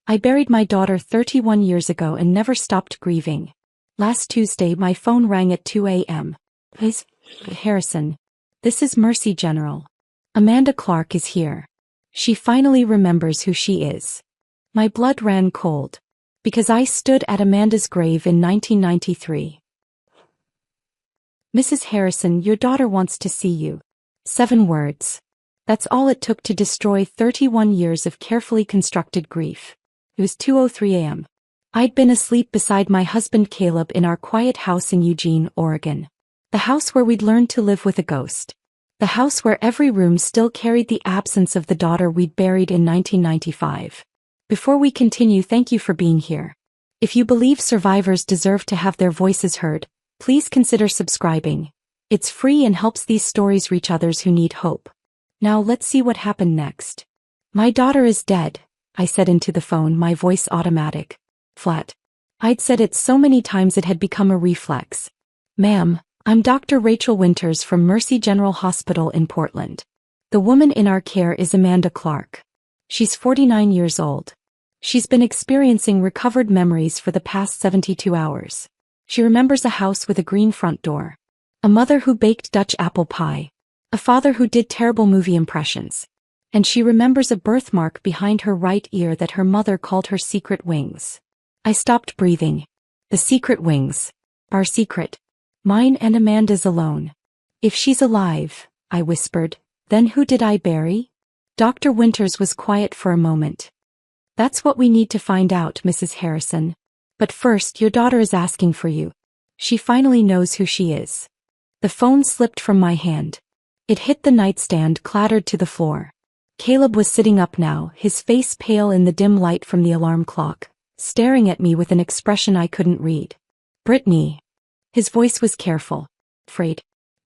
I buried my daughter 31 years ago and never stopped grieving. Last Tuesday my phone rang at 2 a.m. Miss Harrison. This is Mercy General. Amanda Clark is here. She finally remembers who she is. My blood ran cold. Because I stood at Amanda's grave in 1993. Mrs. Harrison, your daughter wants to see you. 7 words. That's all it took to destroy 31 years of carefully constructed grief. It was 2:03 a.m. I'd been asleep beside my husband Caleb in our quiet house in Eugene, Oregon. The house where we'd learned to live with a ghost. The house where every room still carried the absence of the daughter we'd buried in 1995. Before we continue, thank you for being here. If you believe survivors deserve to have their voices heard, please consider subscribing. It's free and helps these stories reach others who need hope. Now let's see what happened next. My daughter is dead, I said into the phone, my voice automatic. Flat. I'd said it so many times it had become a reflex. Ma'am, I'm Dr. Rachel Winters from Mercy General Hospital in Portland. The woman in our care is Amanda Clark. She's 49 years old. She's been experiencing recovered memories for the past 72 hours. She remembers a house with a green front door. A mother who baked Dutch apple pie. A father who did terrible movie impressions. And she remembers a birthmark behind her right ear that her mother called her secret wings. I stopped breathing. The secret wings. Our secret. Mine and Amanda's alone. If she's alive, I whispered, then who did I bury? Dr. Winters was quiet for a moment. That's what we need to find out, Mrs. Harrison. But first, your daughter is asking for you. She finally knows who she is. The phone slipped from my hand. It hit the nightstand, clattered to the floor. Caleb was sitting up now, his face pale in the dim light from the alarm clock, staring at me with an expression I couldn't read. Brittany. His voice was careful. Afraid.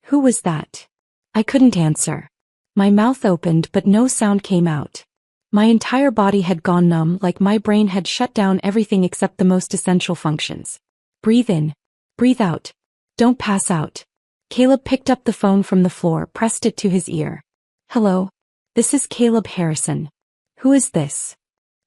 Who was that? I couldn't answer. My mouth opened but no sound came out. My entire body had gone numb, like my brain had shut down everything except the most essential functions. Breathe in. Breathe out. Don't pass out. Caleb picked up the phone from the floor, pressed it to his ear. Hello. This is Caleb Harrison. Who is this?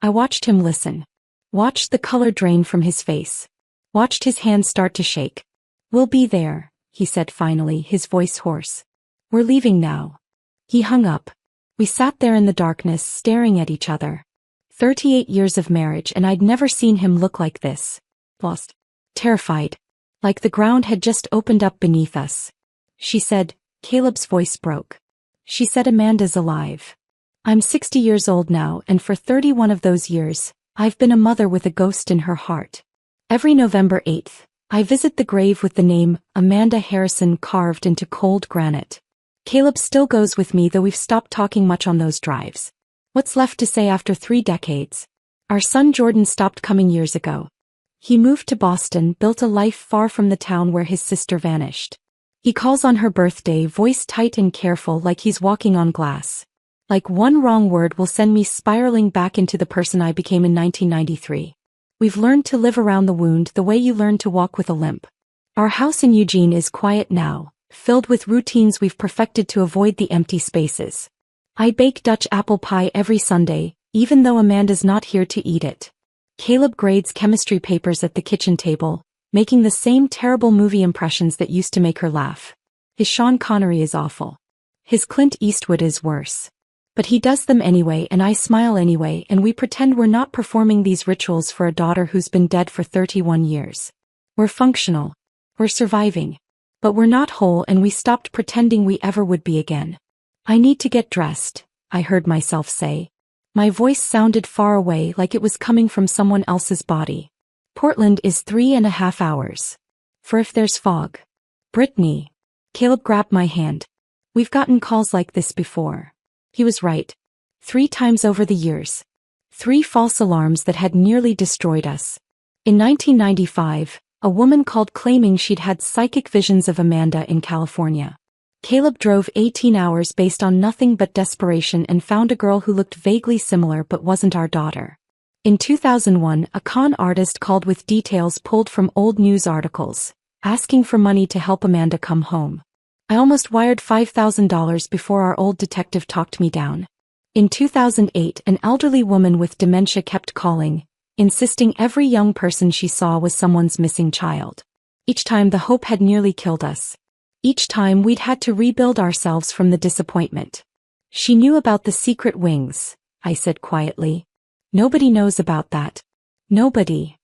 I watched him listen. Watched the color drain from his face. Watched his hands start to shake. We'll be there, he said finally, his voice hoarse. We're leaving now. He hung up. We sat there in the darkness, staring at each other. 38 years of marriage and I'd never seen him look like this. Lost. Terrified. Like the ground had just opened up beneath us. She said, Caleb's voice broke. She said Amanda's alive. I'm 60 years old now and for 31 of those years, I've been a mother with a ghost in her heart. Every November 8th, I visit the grave with the name Amanda Harrison carved into cold granite. Caleb still goes with me, though we've stopped talking much on those drives. What's left to say after 3 decades? Our son Jordan stopped coming years ago. He moved to Boston, built a life far from the town where his sister vanished. He calls on her birthday, voice tight and careful, like he's walking on glass. Like one wrong word will send me spiraling back into the person I became in 1993. We've learned to live around the wound the way you learn to walk with a limp. Our house in Eugene is quiet now, filled with routines we've perfected to avoid the empty spaces. I bake Dutch apple pie every Sunday, even though Amanda's not here to eat it. Caleb grades chemistry papers at the kitchen table, making the same terrible movie impressions that used to make her laugh. His Sean Connery is awful. His Clint Eastwood is worse. But he does them anyway and I smile anyway, and we pretend we're not performing these rituals for a daughter who's been dead for 31 years. We're functional. We're surviving. But we're not whole, and we stopped pretending we ever would be again. I need to get dressed, I heard myself say. My voice sounded far away, like it was coming from someone else's body. Portland is 3.5 hours. For if there's fog. Brittany. Caleb grabbed my hand. We've gotten calls like this before. He was right. 3 times over the years. 3 false alarms that had nearly destroyed us. In 1995, a woman called claiming she'd had psychic visions of Amanda in California. Caleb drove 18 hours based on nothing but desperation and found a girl who looked vaguely similar but wasn't our daughter. In 2001, a con artist called with details pulled from old news articles, asking for money to help Amanda come home. I almost wired $5,000 before our old detective talked me down. In 2008, an elderly woman with dementia kept calling, insisting every young person she saw was someone's missing child. Each time the hope had nearly killed us. Each time we'd had to rebuild ourselves from the disappointment. She knew about the secret wings, I said quietly. Nobody knows about that. Nobody.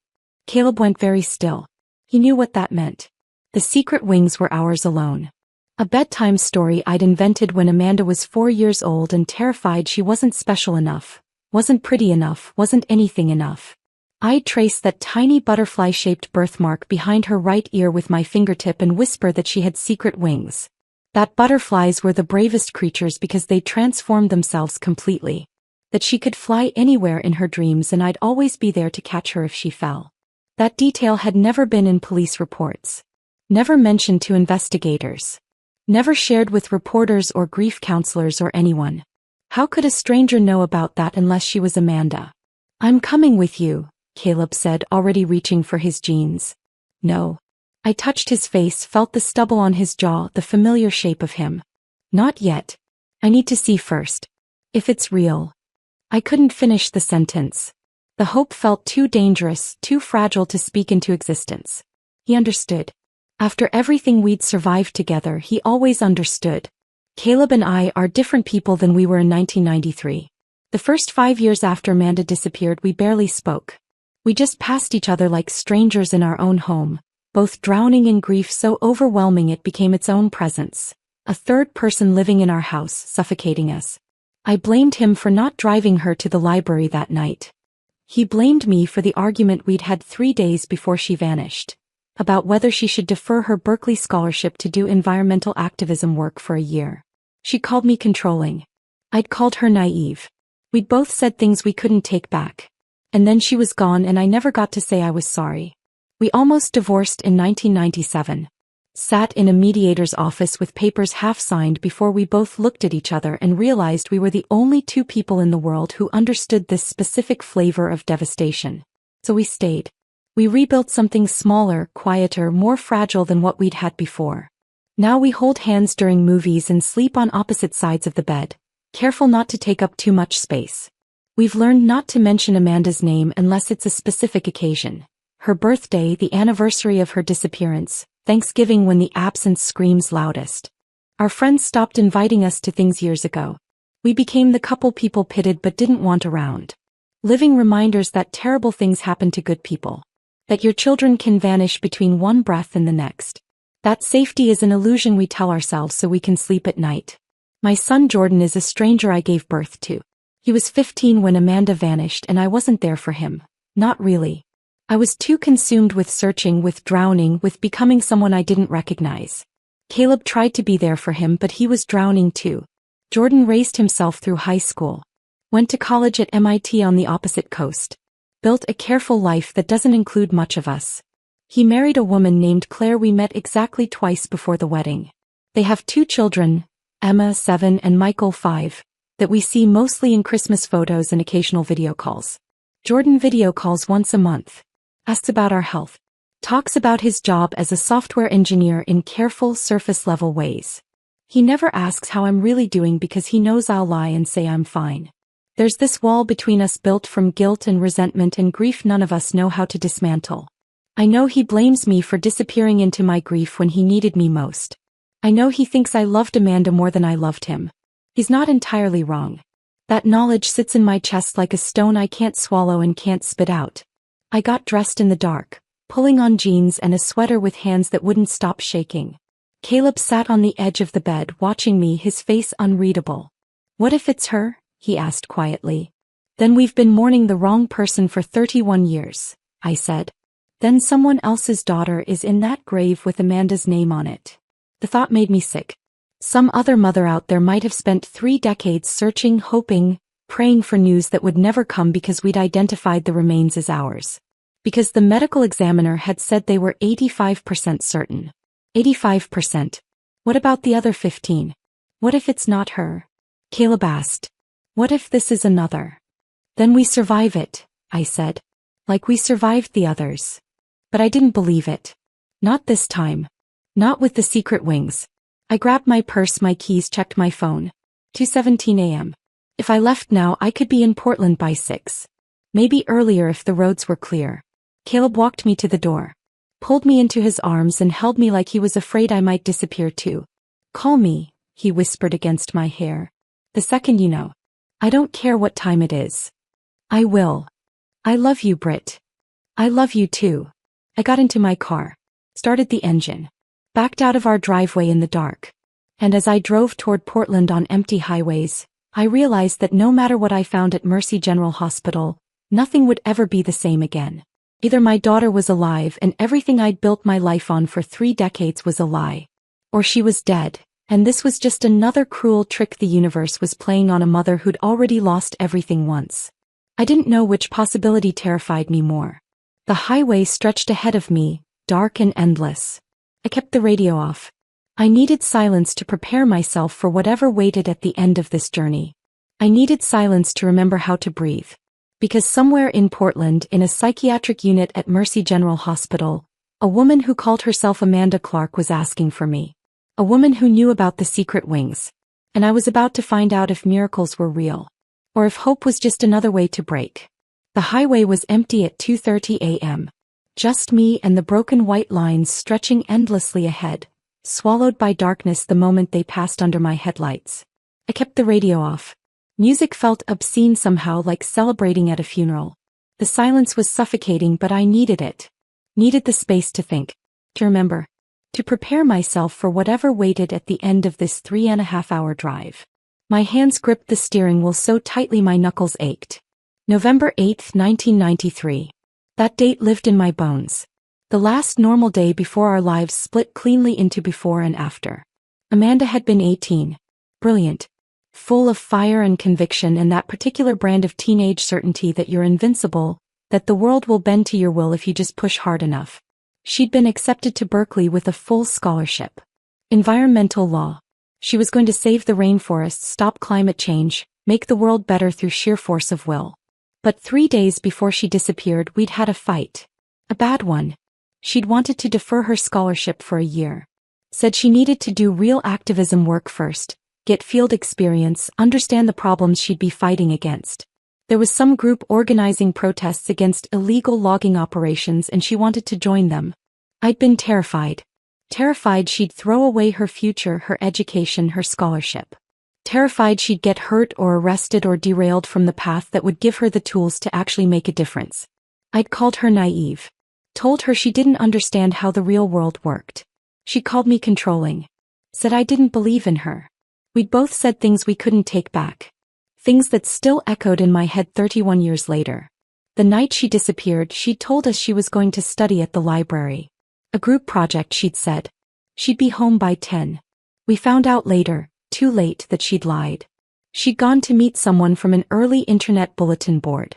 Caleb went very still. He knew what that meant. The secret wings were ours alone. A bedtime story I'd invented when Amanda was 4 years old and terrified she wasn't special enough, wasn't pretty enough, wasn't anything enough. I'd trace that tiny butterfly-shaped birthmark behind her right ear with my fingertip and whisper that she had secret wings. That butterflies were the bravest creatures because they transformed themselves completely. That she could fly anywhere in her dreams and I'd always be there to catch her if she fell. That detail had never been in police reports. Never mentioned to investigators. Never shared with reporters or grief counselors or anyone. How could a stranger know about that unless she was Amanda? I'm coming with you, Caleb said, already reaching for his jeans. No. I touched his face, felt the stubble on his jaw, the familiar shape of him. Not yet. I need to see first. If it's real. I couldn't finish the sentence. The hope felt too dangerous, too fragile to speak into existence. He understood. After everything we'd survived together, he always understood. Caleb and I are different people than we were in 1993. The first 5 years after Amanda disappeared, we barely spoke. We just passed each other like strangers in our own home, both drowning in grief so overwhelming it became its own presence. A third person living in our house, suffocating us. I blamed him for not driving her to the library that night. He blamed me for the argument we'd had 3 days before she vanished. About whether she should defer her Berkeley scholarship to do environmental activism work for a year. She called me controlling. I'd called her naive. We'd both said things we couldn't take back. And then she was gone and I never got to say I was sorry. We almost divorced in 1997. Sat in a mediator's office with papers half signed before we both looked at each other and realized we were the only 2 people in the world who understood this specific flavor of devastation. So we stayed. We rebuilt something smaller, quieter, more fragile than what we'd had before. Now we hold hands during movies and sleep on opposite sides of the bed, careful not to take up too much space. We've learned not to mention Amanda's name unless it's a specific occasion. Her birthday, the anniversary of her disappearance, Thanksgiving when the absence screams loudest. Our friends stopped inviting us to things years ago. We became the couple people pitied but didn't want around. Living reminders that terrible things happen to good people. That your children can vanish between one breath and the next. That safety is an illusion we tell ourselves so we can sleep at night. My son Jordan is a stranger I gave birth to. He was 15 when Amanda vanished and I wasn't there for him. Not really. I was too consumed with searching, with drowning, with becoming someone I didn't recognize. Caleb tried to be there for him but he was drowning too. Jordan raised himself through high school. Went to college at MIT on the opposite coast. Built a careful life that doesn't include much of us. He married a woman named Claire we met exactly twice before the wedding. They have 2 children, Emma 7 and Michael 5, that we see mostly in Christmas photos and occasional video calls. Jordan video calls once a month. Asks about our health. Talks about his job as a software engineer in careful surface-level ways. He never asks how I'm really doing because he knows I'll lie and say I'm fine. There's this wall between us built from guilt and resentment and grief none of us know how to dismantle. I know he blames me for disappearing into my grief when he needed me most. I know he thinks I loved Amanda more than I loved him. He's not entirely wrong. That knowledge sits in my chest like a stone I can't swallow and can't spit out. I got dressed in the dark, pulling on jeans and a sweater with hands that wouldn't stop shaking. Caleb sat on the edge of the bed watching me, his face unreadable. What if it's her? He asked quietly. Then we've been mourning the wrong person for 31 years, I said. Then someone else's daughter is in that grave with Amanda's name on it. The thought made me sick. Some other mother out there might have spent 3 decades searching, hoping, praying for news that would never come because we'd identified the remains as ours. Because the medical examiner had said they were 85% certain. 85%. What about the other 15? What if it's not her? Caleb asked. What if this is another? Then we survive it, I said. Like we survived the others. But I didn't believe it. Not this time. Not with the secret wings. I grabbed my purse, my keys, checked my phone. 2:17 a.m. If I left now, I could be in Portland by 6. Maybe earlier if the roads were clear. Caleb walked me to the door, pulled me into his arms and held me like he was afraid I might disappear too. Call me, he whispered against my hair. The second you know. I don't care what time it is. I will. I love you, Britt. I love you too. I got into my car, started the engine, backed out of our driveway in the dark. And as I drove toward Portland on empty highways, I realized that no matter what I found at Mercy General Hospital, nothing would ever be the same again. Either my daughter was alive and everything I'd built my life on for 3 decades was a lie, or she was dead, and this was just another cruel trick the universe was playing on a mother who'd already lost everything once. I didn't know which possibility terrified me more. The highway stretched ahead of me, dark and endless. I kept the radio off. I needed silence to prepare myself for whatever waited at the end of this journey. I needed silence to remember how to breathe. Because somewhere in Portland, in a psychiatric unit at Mercy General Hospital, a woman who called herself Amanda Clark was asking for me. A woman who knew about the secret wings. And I was about to find out if miracles were real. Or if hope was just another way to break. The highway was empty at 2:30 a.m. Just me and the broken white lines stretching endlessly ahead, swallowed by darkness the moment they passed under my headlights. I kept the radio off. Music felt obscene somehow, like celebrating at a funeral. The silence was suffocating, but I needed it. Needed the space to think, to remember, to prepare myself for whatever waited at the end of this 3.5-hour drive. My hands gripped the steering wheel so tightly my knuckles ached. November 8, 1993. That date lived in my bones. The last normal day before our lives split cleanly into before and after. Amanda had been 18. Brilliant. Full of fire and conviction and that particular brand of teenage certainty that you're invincible, that the world will bend to your will if you just push hard enough. She'd been accepted to Berkeley with a full scholarship. Environmental law. She was going to save the rainforests, stop climate change, make the world better through sheer force of will. But 3 days before she disappeared, we'd had a fight. A bad one. She'd wanted to defer her scholarship for a year. Said she needed to do real activism work first, get field experience, understand the problems she'd be fighting against. There was some group organizing protests against illegal logging operations and she wanted to join them. I'd been terrified. Terrified she'd throw away her future, her education, her scholarship. Terrified she'd get hurt or arrested or derailed from the path that would give her the tools to actually make a difference. I'd called her naive. Told her she didn't understand how the real world worked. She called me controlling. Said I didn't believe in her. We'd both said things we couldn't take back. Things that still echoed in my head 31 years later. The night she disappeared, she'd told us she was going to study at the library. A group project, she'd said. She'd be home by 10. We found out later, too late, that she'd lied. She'd gone to meet someone from an early internet bulletin board.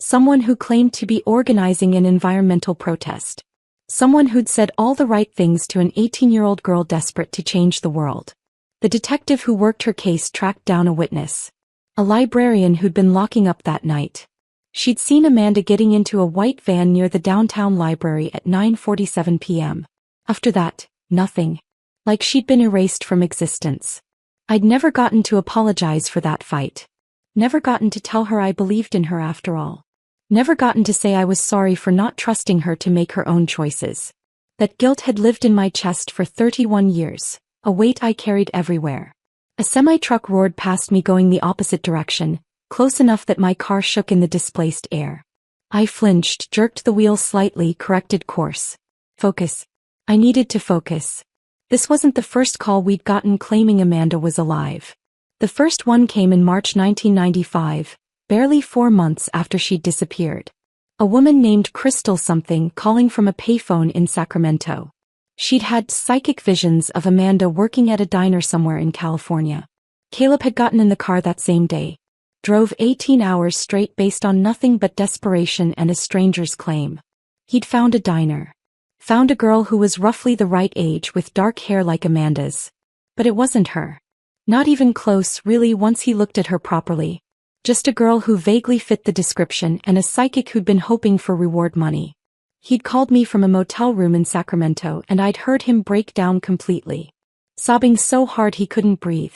Someone who claimed to be organizing an environmental protest. Someone who'd said all the right things to an 18-year-old girl desperate to change the world. The detective who worked her case tracked down a witness. A librarian who'd been locking up that night. She'd seen Amanda getting into a white van near the downtown library at 9:47 p.m. After that, nothing. Like she'd been erased from existence. I'd never gotten to apologize for that fight. Never gotten to tell her I believed in her after all. Never gotten to say I was sorry for not trusting her to make her own choices. That guilt had lived in my chest for 31 years, a weight I carried everywhere. A semi-truck roared past me going the opposite direction, close enough that my car shook in the displaced air. I flinched, jerked the wheel slightly, corrected course. Focus. I needed to focus. This wasn't the first call we'd gotten claiming Amanda was alive. The first one came in March 1995, barely 4 months after she'd disappeared. A woman named Crystal something calling from a payphone in Sacramento. She'd had psychic visions of Amanda working at a diner somewhere in California. Caleb had gotten in the car that same day. Drove 18 hours straight based on nothing but desperation and a stranger's claim. He'd found a diner. Found a girl who was roughly the right age with dark hair like Amanda's. But it wasn't her. Not even close, really, once he looked at her properly. Just a girl who vaguely fit the description and a psychic who'd been hoping for reward money. He'd called me from a motel room in Sacramento and I'd heard him break down completely. Sobbing so hard he couldn't breathe.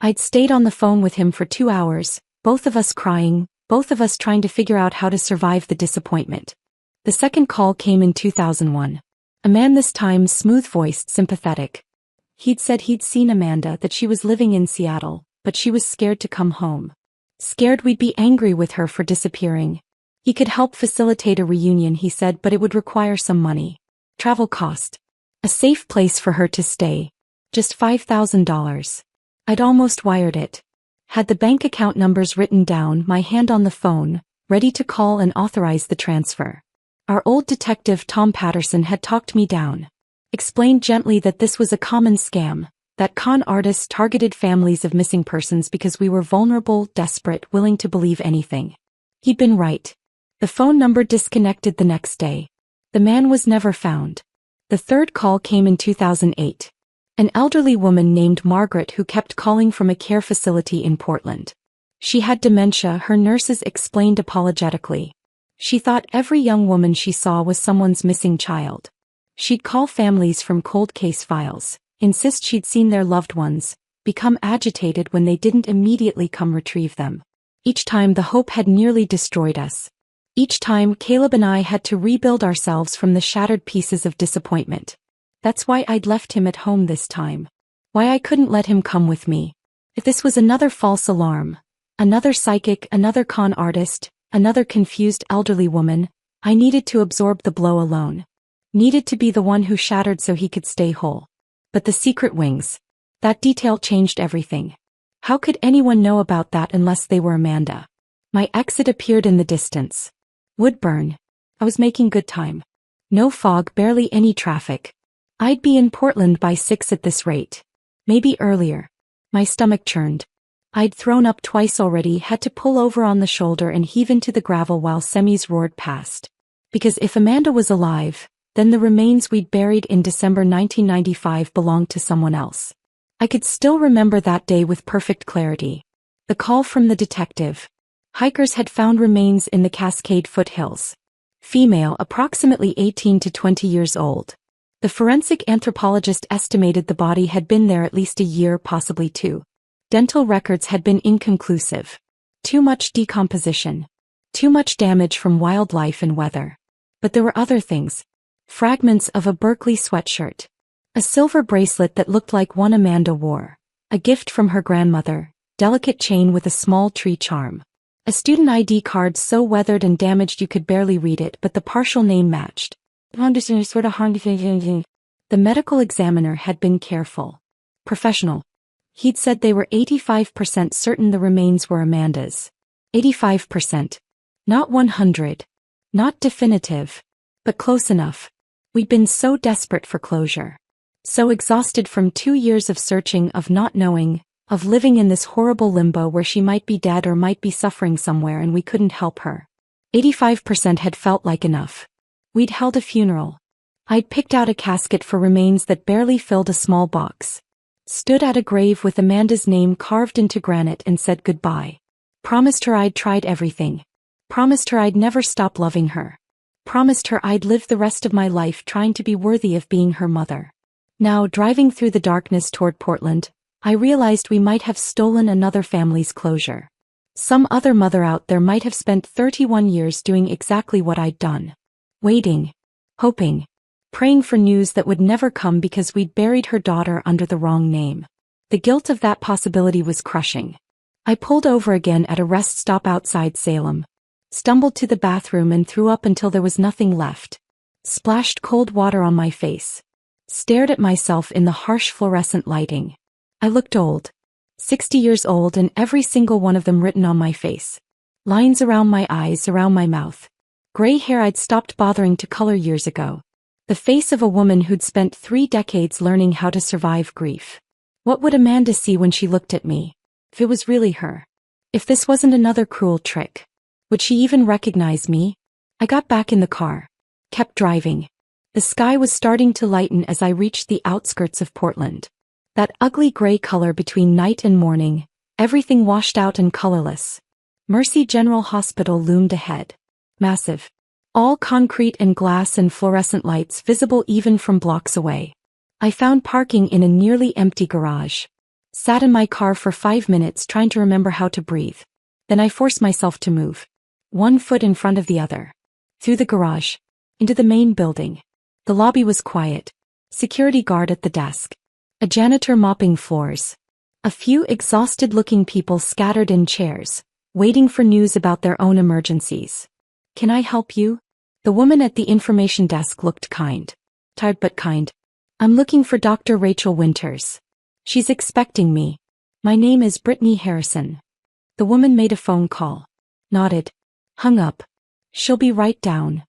I'd stayed on the phone with him for 2 hours, Both of us crying, both of us trying to figure out how to survive the disappointment. The second call came in 2001. A man, this time smooth-voiced, sympathetic. He'd said he'd seen Amanda, that she was living in Seattle, but she was scared to come home. Scared we'd be angry with her for disappearing. He could help facilitate a reunion, he said, but it would require some money. Travel cost. A safe place for her to stay. Just $5,000. I'd almost wired it. Had the bank account numbers written down, my hand on the phone, ready to call and authorize the transfer. Our old detective Tom Patterson had talked me down. Explained gently that this was a common scam, that con artists targeted families of missing persons because we were vulnerable, desperate, willing to believe anything. He'd been right. The phone number disconnected the next day. The man was never found. The third call came in 2008. An elderly woman named Margaret who kept calling from a care facility in Portland. She had dementia, her nurses explained apologetically. She thought every young woman she saw was someone's missing child. She'd call families from cold case files, insist she'd seen their loved ones, become agitated when they didn't immediately come retrieve them. Each time the hope had nearly destroyed us. Each time Caleb and I had to rebuild ourselves from the shattered pieces of disappointment. That's why I'd left him at home this time. Why I couldn't let him come with me. If this was another false alarm, another psychic, another con artist, another confused elderly woman, I needed to absorb the blow alone. Needed to be the one who shattered so he could stay whole. But the secret wings. That detail changed everything. How could anyone know about that unless they were Amanda? My exit appeared in the distance. Woodburn. I was making good time. No fog, barely any traffic. I'd be in Portland by 6 at this rate. Maybe earlier. My stomach churned. I'd thrown up twice already, had to pull over on the shoulder and heave into the gravel while semis roared past. Because if Amanda was alive, then the remains we'd buried in December 1995 belonged to someone else. I could still remember that day with perfect clarity. The call from the detective. Hikers had found remains in the Cascade foothills. Female, approximately 18 to 20 years old. The forensic anthropologist estimated the body had been there at least a year, possibly 2. Dental records had been inconclusive. Too much decomposition. Too much damage from wildlife and weather. But there were other things. Fragments of a Berkeley sweatshirt. A silver bracelet that looked like one Amanda wore. A gift from her grandmother. Delicate chain with a small tree charm. A student ID card so weathered and damaged you could barely read it, but the partial name matched. The medical examiner had been careful. Professional. He'd said they were 85% certain the remains were Amanda's. 85%. Not 100. Not definitive. But close enough. We'd been so desperate for closure. So exhausted from 2 years of searching, of not knowing, of living in this horrible limbo where she might be dead or might be suffering somewhere and we couldn't help her. 85% had felt like enough. We'd held a funeral. I'd picked out a casket for remains that barely filled a small box. Stood at a grave with Amanda's name carved into granite and said goodbye. Promised her I'd tried everything. Promised her I'd never stop loving her. Promised her I'd live the rest of my life trying to be worthy of being her mother. Now, driving through the darkness toward Portland, I realized we might have stolen another family's closure. Some other mother out there might have spent 31 years doing exactly what I'd done. Waiting. Hoping. Praying for news that would never come because we'd buried her daughter under the wrong name. The guilt of that possibility was crushing. I pulled over again at a rest stop outside Salem. Stumbled to the bathroom and threw up until there was nothing left. Splashed cold water on my face. Stared at myself in the harsh fluorescent lighting. I looked old. 60 years old, and every single one of them written on my face. Lines around my eyes, around my mouth. Gray hair I'd stopped bothering to color years ago. The face of a woman who'd spent 3 decades learning how to survive grief. What would Amanda see when she looked at me? If it was really her. If this wasn't another cruel trick. Would she even recognize me? I got back in the car. Kept driving. The sky was starting to lighten as I reached the outskirts of Portland. That ugly gray color between night and morning, everything washed out and colorless. Mercy General Hospital loomed ahead. Massive. All concrete and glass and fluorescent lights visible even from blocks away. I found parking in a nearly empty garage. Sat in my car for 5 minutes trying to remember how to breathe. Then I forced myself to move. One foot in front of the other. Through the garage. Into the main building. The lobby was quiet. Security guard at the desk. A janitor mopping floors. A few exhausted-looking people scattered in chairs, waiting for news about their own emergencies. "Can I help you?" The woman at the information desk looked kind. Tired but kind. "I'm looking for Dr. Rachel Winters. She's expecting me. My name is Brittany Harrison." The woman made a phone call. Nodded. Hung up. "She'll be right down."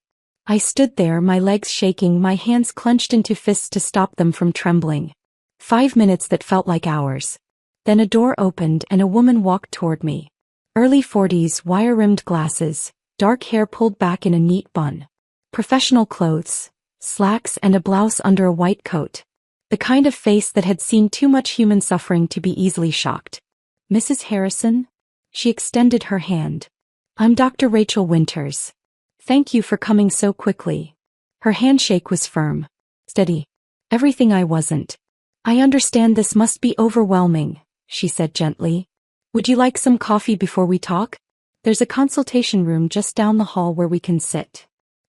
I stood there, my legs shaking, my hands clenched into fists to stop them from trembling. 5 minutes that felt like hours. Then a door opened and a woman walked toward me. Early 40s, wire-rimmed glasses, dark hair pulled back in a neat bun. Professional clothes, slacks and a blouse under a white coat. The kind of face that had seen too much human suffering to be easily shocked. "Mrs. Harrison?" She extended her hand. "I'm Dr. Rachel Winters. Thank you for coming so quickly." Her handshake was firm. Steady. Everything I wasn't. "I understand this must be overwhelming," she said gently. "Would you like some coffee before we talk? There's a consultation room just down the hall where we can sit."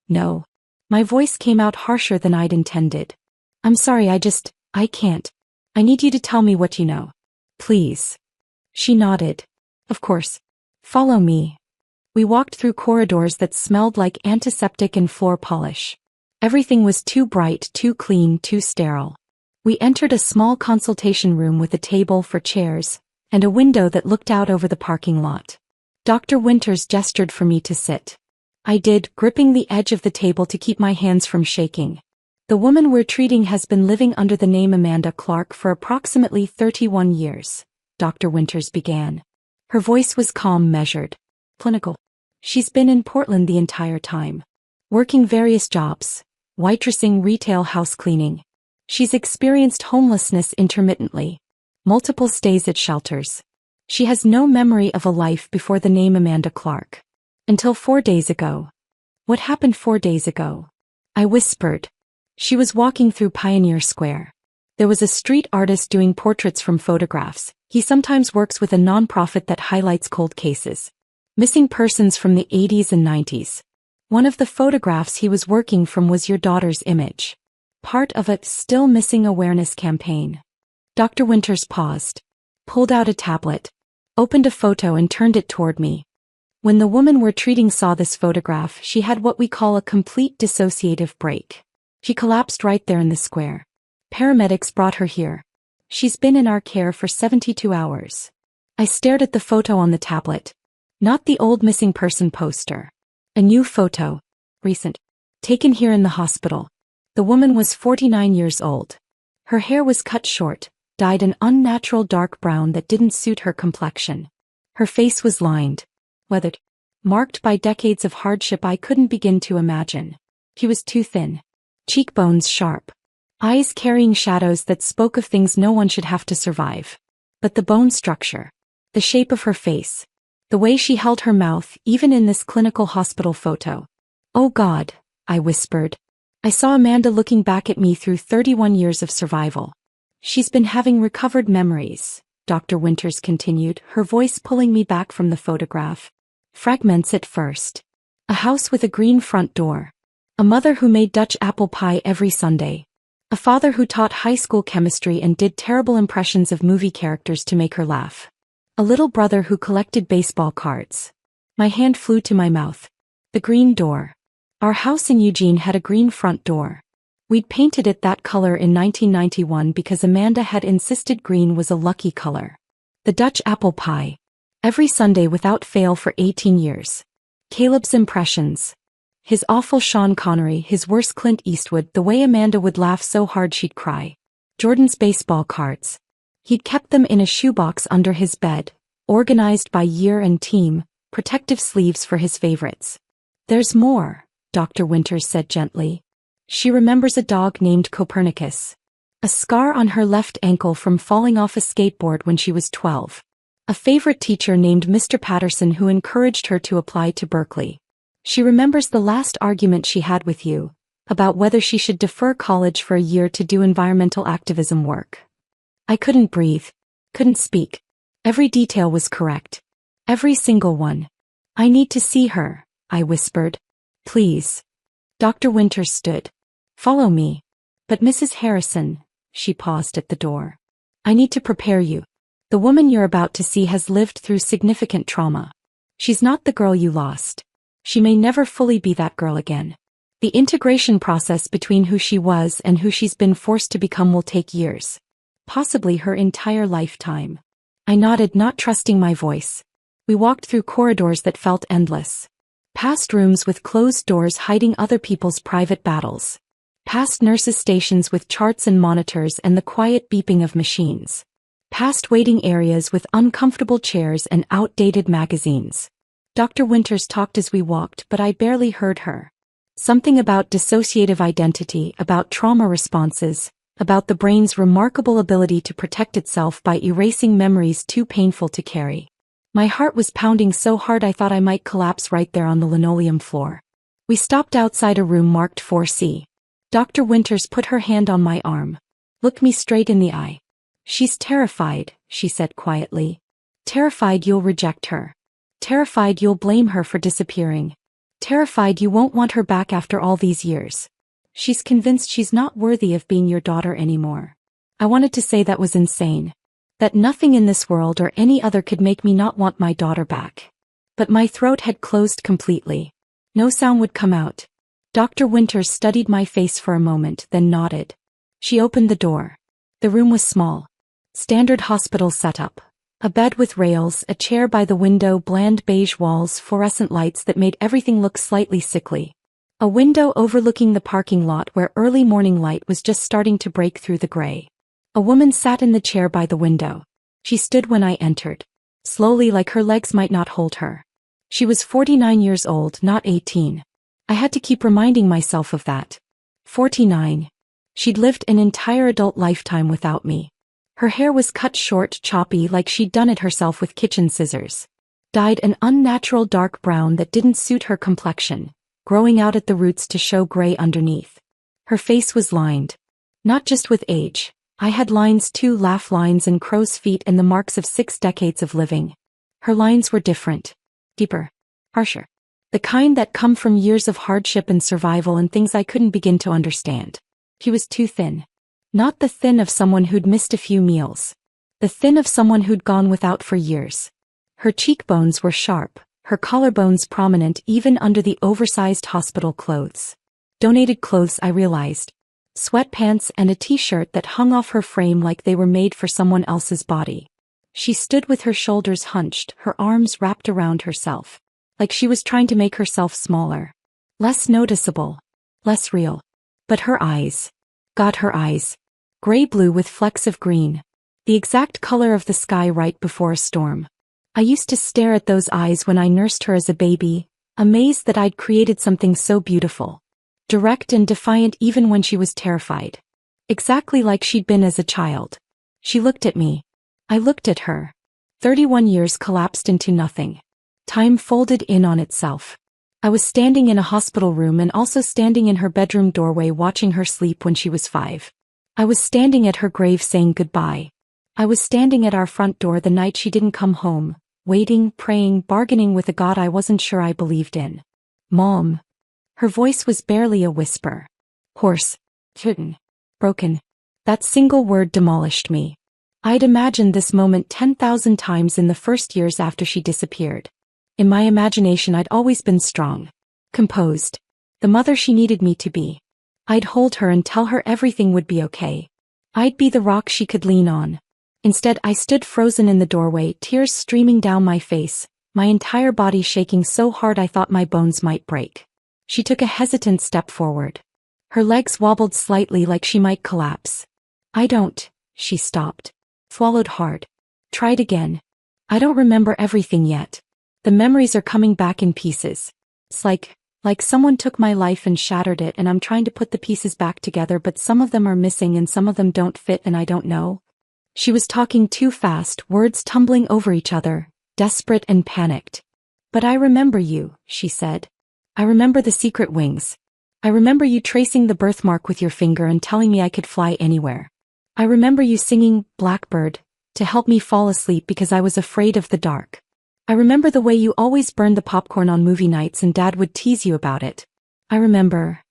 "No." My voice came out harsher than I'd intended. "I'm sorry, I can't. I need you to tell me what you know. Please." She nodded. "Of course. Follow me." We walked through corridors that smelled like antiseptic and floor polish. Everything was too bright, too clean, too sterile. We entered a small consultation room with a table for chairs, and a window that looked out over the parking lot. Dr. Winters gestured for me to sit. I did, gripping the edge of the table to keep my hands from shaking. "The woman we're treating has been living under the name Amanda Clark for approximately 31 years, Dr. Winters began. Her voice was calm, measured. Clinical. She's been in Portland the entire time. Working various jobs. Waitressing, retail, house cleaning. She's experienced homelessness intermittently. Multiple stays at shelters. She has no memory of a life before the name Amanda Clark. Until 4 days ago." "What happened 4 days ago?" I whispered. "She was walking through Pioneer Square. There was a street artist doing portraits from photographs. He sometimes works with a nonprofit that highlights cold cases. Missing persons from the 80s and 90s. One of the photographs he was working from was your daughter's image. Part of a Still Missing Awareness campaign." Dr. Winters paused. Pulled out a tablet. Opened a photo and turned it toward me. "When the woman we're treating saw this photograph, she had what we call a complete dissociative break. She collapsed right there in the square. Paramedics brought her here. She's been in our care for 72 hours. I stared at the photo on the tablet. Not the old missing person poster. A new photo. Recent. Taken here in the hospital. The woman was 49 years old. Her hair was cut short, dyed an unnatural dark brown that didn't suit her complexion. Her face was lined. Weathered. Marked by decades of hardship I couldn't begin to imagine. She was too thin. Cheekbones sharp. Eyes carrying shadows that spoke of things no one should have to survive. But the bone structure. The shape of her face. The way she held her mouth, even in this clinical hospital photo. "Oh God," I whispered. I saw Amanda looking back at me through 31 years of survival. "She's been having recovered memories," Dr. Winters continued, her voice pulling me back from the photograph. "Fragments at first. A house with a green front door. A mother who made Dutch apple pie every Sunday. A father who taught high school chemistry and did terrible impressions of movie characters to make her laugh. A little brother who collected baseball cards." My hand flew to my mouth. The green door. Our house in Eugene had a green front door. We'd painted it that color in 1991 because Amanda had insisted green was a lucky color. The Dutch apple pie. Every Sunday without fail for 18 years. Caleb's impressions. His awful Sean Connery, his worst Clint Eastwood, the way Amanda would laugh so hard she'd cry. Jordan's baseball cards. He'd kept them in a shoebox under his bed, organized by year and team, protective sleeves for his favorites. "There's more," Dr. Winters said gently. "She remembers a dog named Copernicus. A scar on her left ankle from falling off a skateboard when she was 12. A favorite teacher named Mr. Patterson who encouraged her to apply to Berkeley. She remembers the last argument she had with you, about whether she should defer college for a year to do environmental activism work." I couldn't breathe. Couldn't speak. Every detail was correct. Every single one. I need to see her, I whispered. Please. Dr. Winters stood. Follow me. But Mrs. Harrison, she paused at the door. I need to prepare you. The woman you're about to see has lived through significant trauma. She's not the girl you lost. She may never fully be that girl again. The integration process between who she was and who she's been forced to become will take years. Possibly her entire lifetime. I nodded, not trusting my voice. We walked through corridors that felt endless. Past rooms with closed doors hiding other people's private battles. Past nurses' stations with charts and monitors and the quiet beeping of machines. Past waiting areas with uncomfortable chairs and outdated magazines. Dr. Winters talked as we walked, but I barely heard her. Something about dissociative identity, about trauma responses, about the brain's remarkable ability to protect itself by erasing memories too painful to carry. My heart was pounding so hard I thought I might collapse right there on the linoleum floor. We stopped outside a room marked 4C. Dr. Winters put her hand on my arm. Look me straight in the eye. She's terrified, she said quietly. Terrified you'll reject her. Terrified you'll blame her for disappearing. Terrified you won't want her back after all these years. She's convinced she's not worthy of being your daughter anymore. I wanted to say that was insane. That nothing in this world or any other could make me not want my daughter back. But my throat had closed completely. No sound would come out. Dr. Winters studied my face for a moment, then nodded. She opened the door. The room was small. Standard hospital setup. A bed with rails, a chair by the window, bland beige walls, fluorescent lights that made everything look slightly sickly. A window overlooking the parking lot where early morning light was just starting to break through the gray. A woman sat in the chair by the window. She stood when I entered. Slowly, like her legs might not hold her. She was 49 years old, not 18. I had to keep reminding myself of that. 49. She'd lived an entire adult lifetime without me. Her hair was cut short, choppy, like she'd done it herself with kitchen scissors. Dyed an unnatural dark brown that didn't suit her complexion, growing out at the roots to show gray underneath. Her face was lined. Not just with age. I had lines too, laugh lines and crow's feet and the marks of 6 decades of living. Her lines were different. Deeper. Harsher. The kind that come from years of hardship and survival and things I couldn't begin to understand. She was too thin. Not the thin of someone who'd missed a few meals. The thin of someone who'd gone without for years. Her cheekbones were sharp, her collarbones prominent even under the oversized hospital clothes. Donated clothes, I realized. Sweatpants and a t-shirt that hung off her frame like they were made for someone else's body. She stood with her shoulders hunched, her arms wrapped around herself. Like she was trying to make herself smaller. Less noticeable. Less real. But her eyes. God, her eyes. Gray-blue with flecks of green. The exact color of the sky right before a storm. I used to stare at those eyes when I nursed her as a baby, amazed that I'd created something so beautiful. Direct and defiant even when she was terrified. Exactly like she'd been as a child. She looked at me. I looked at her. 31 years collapsed into nothing. Time folded in on itself. I was standing in a hospital room and also standing in her bedroom doorway watching her sleep when she was 5. I was standing at her grave saying goodbye. I was standing at our front door the night she didn't come home, waiting, praying, bargaining with a God I wasn't sure I believed in. Mom. Her voice was barely a whisper. Hoarse. Kitten. Broken. That single word demolished me. I'd imagined this moment 10,000 times in the first years after she disappeared. In my imagination I'd always been strong. Composed. The mother she needed me to be. I'd hold her and tell her everything would be okay. I'd be the rock she could lean on. Instead I stood frozen in the doorway, tears streaming down my face, my entire body shaking so hard I thought my bones might break. She took a hesitant step forward. Her legs wobbled slightly like she might collapse. She stopped. Swallowed hard. Tried again. I don't remember everything yet. The memories are coming back in pieces. It's like someone took my life and shattered it and I'm trying to put the pieces back together but some of them are missing and some of them don't fit and I don't know. She was talking too fast, words tumbling over each other, desperate and panicked. But I remember you, she said. I remember the secret wings. I remember you tracing the birthmark with your finger and telling me I could fly anywhere. I remember you singing Blackbird to help me fall asleep because I was afraid of the dark. I remember the way you always burned the popcorn on movie nights and Dad would tease you about it. I remember.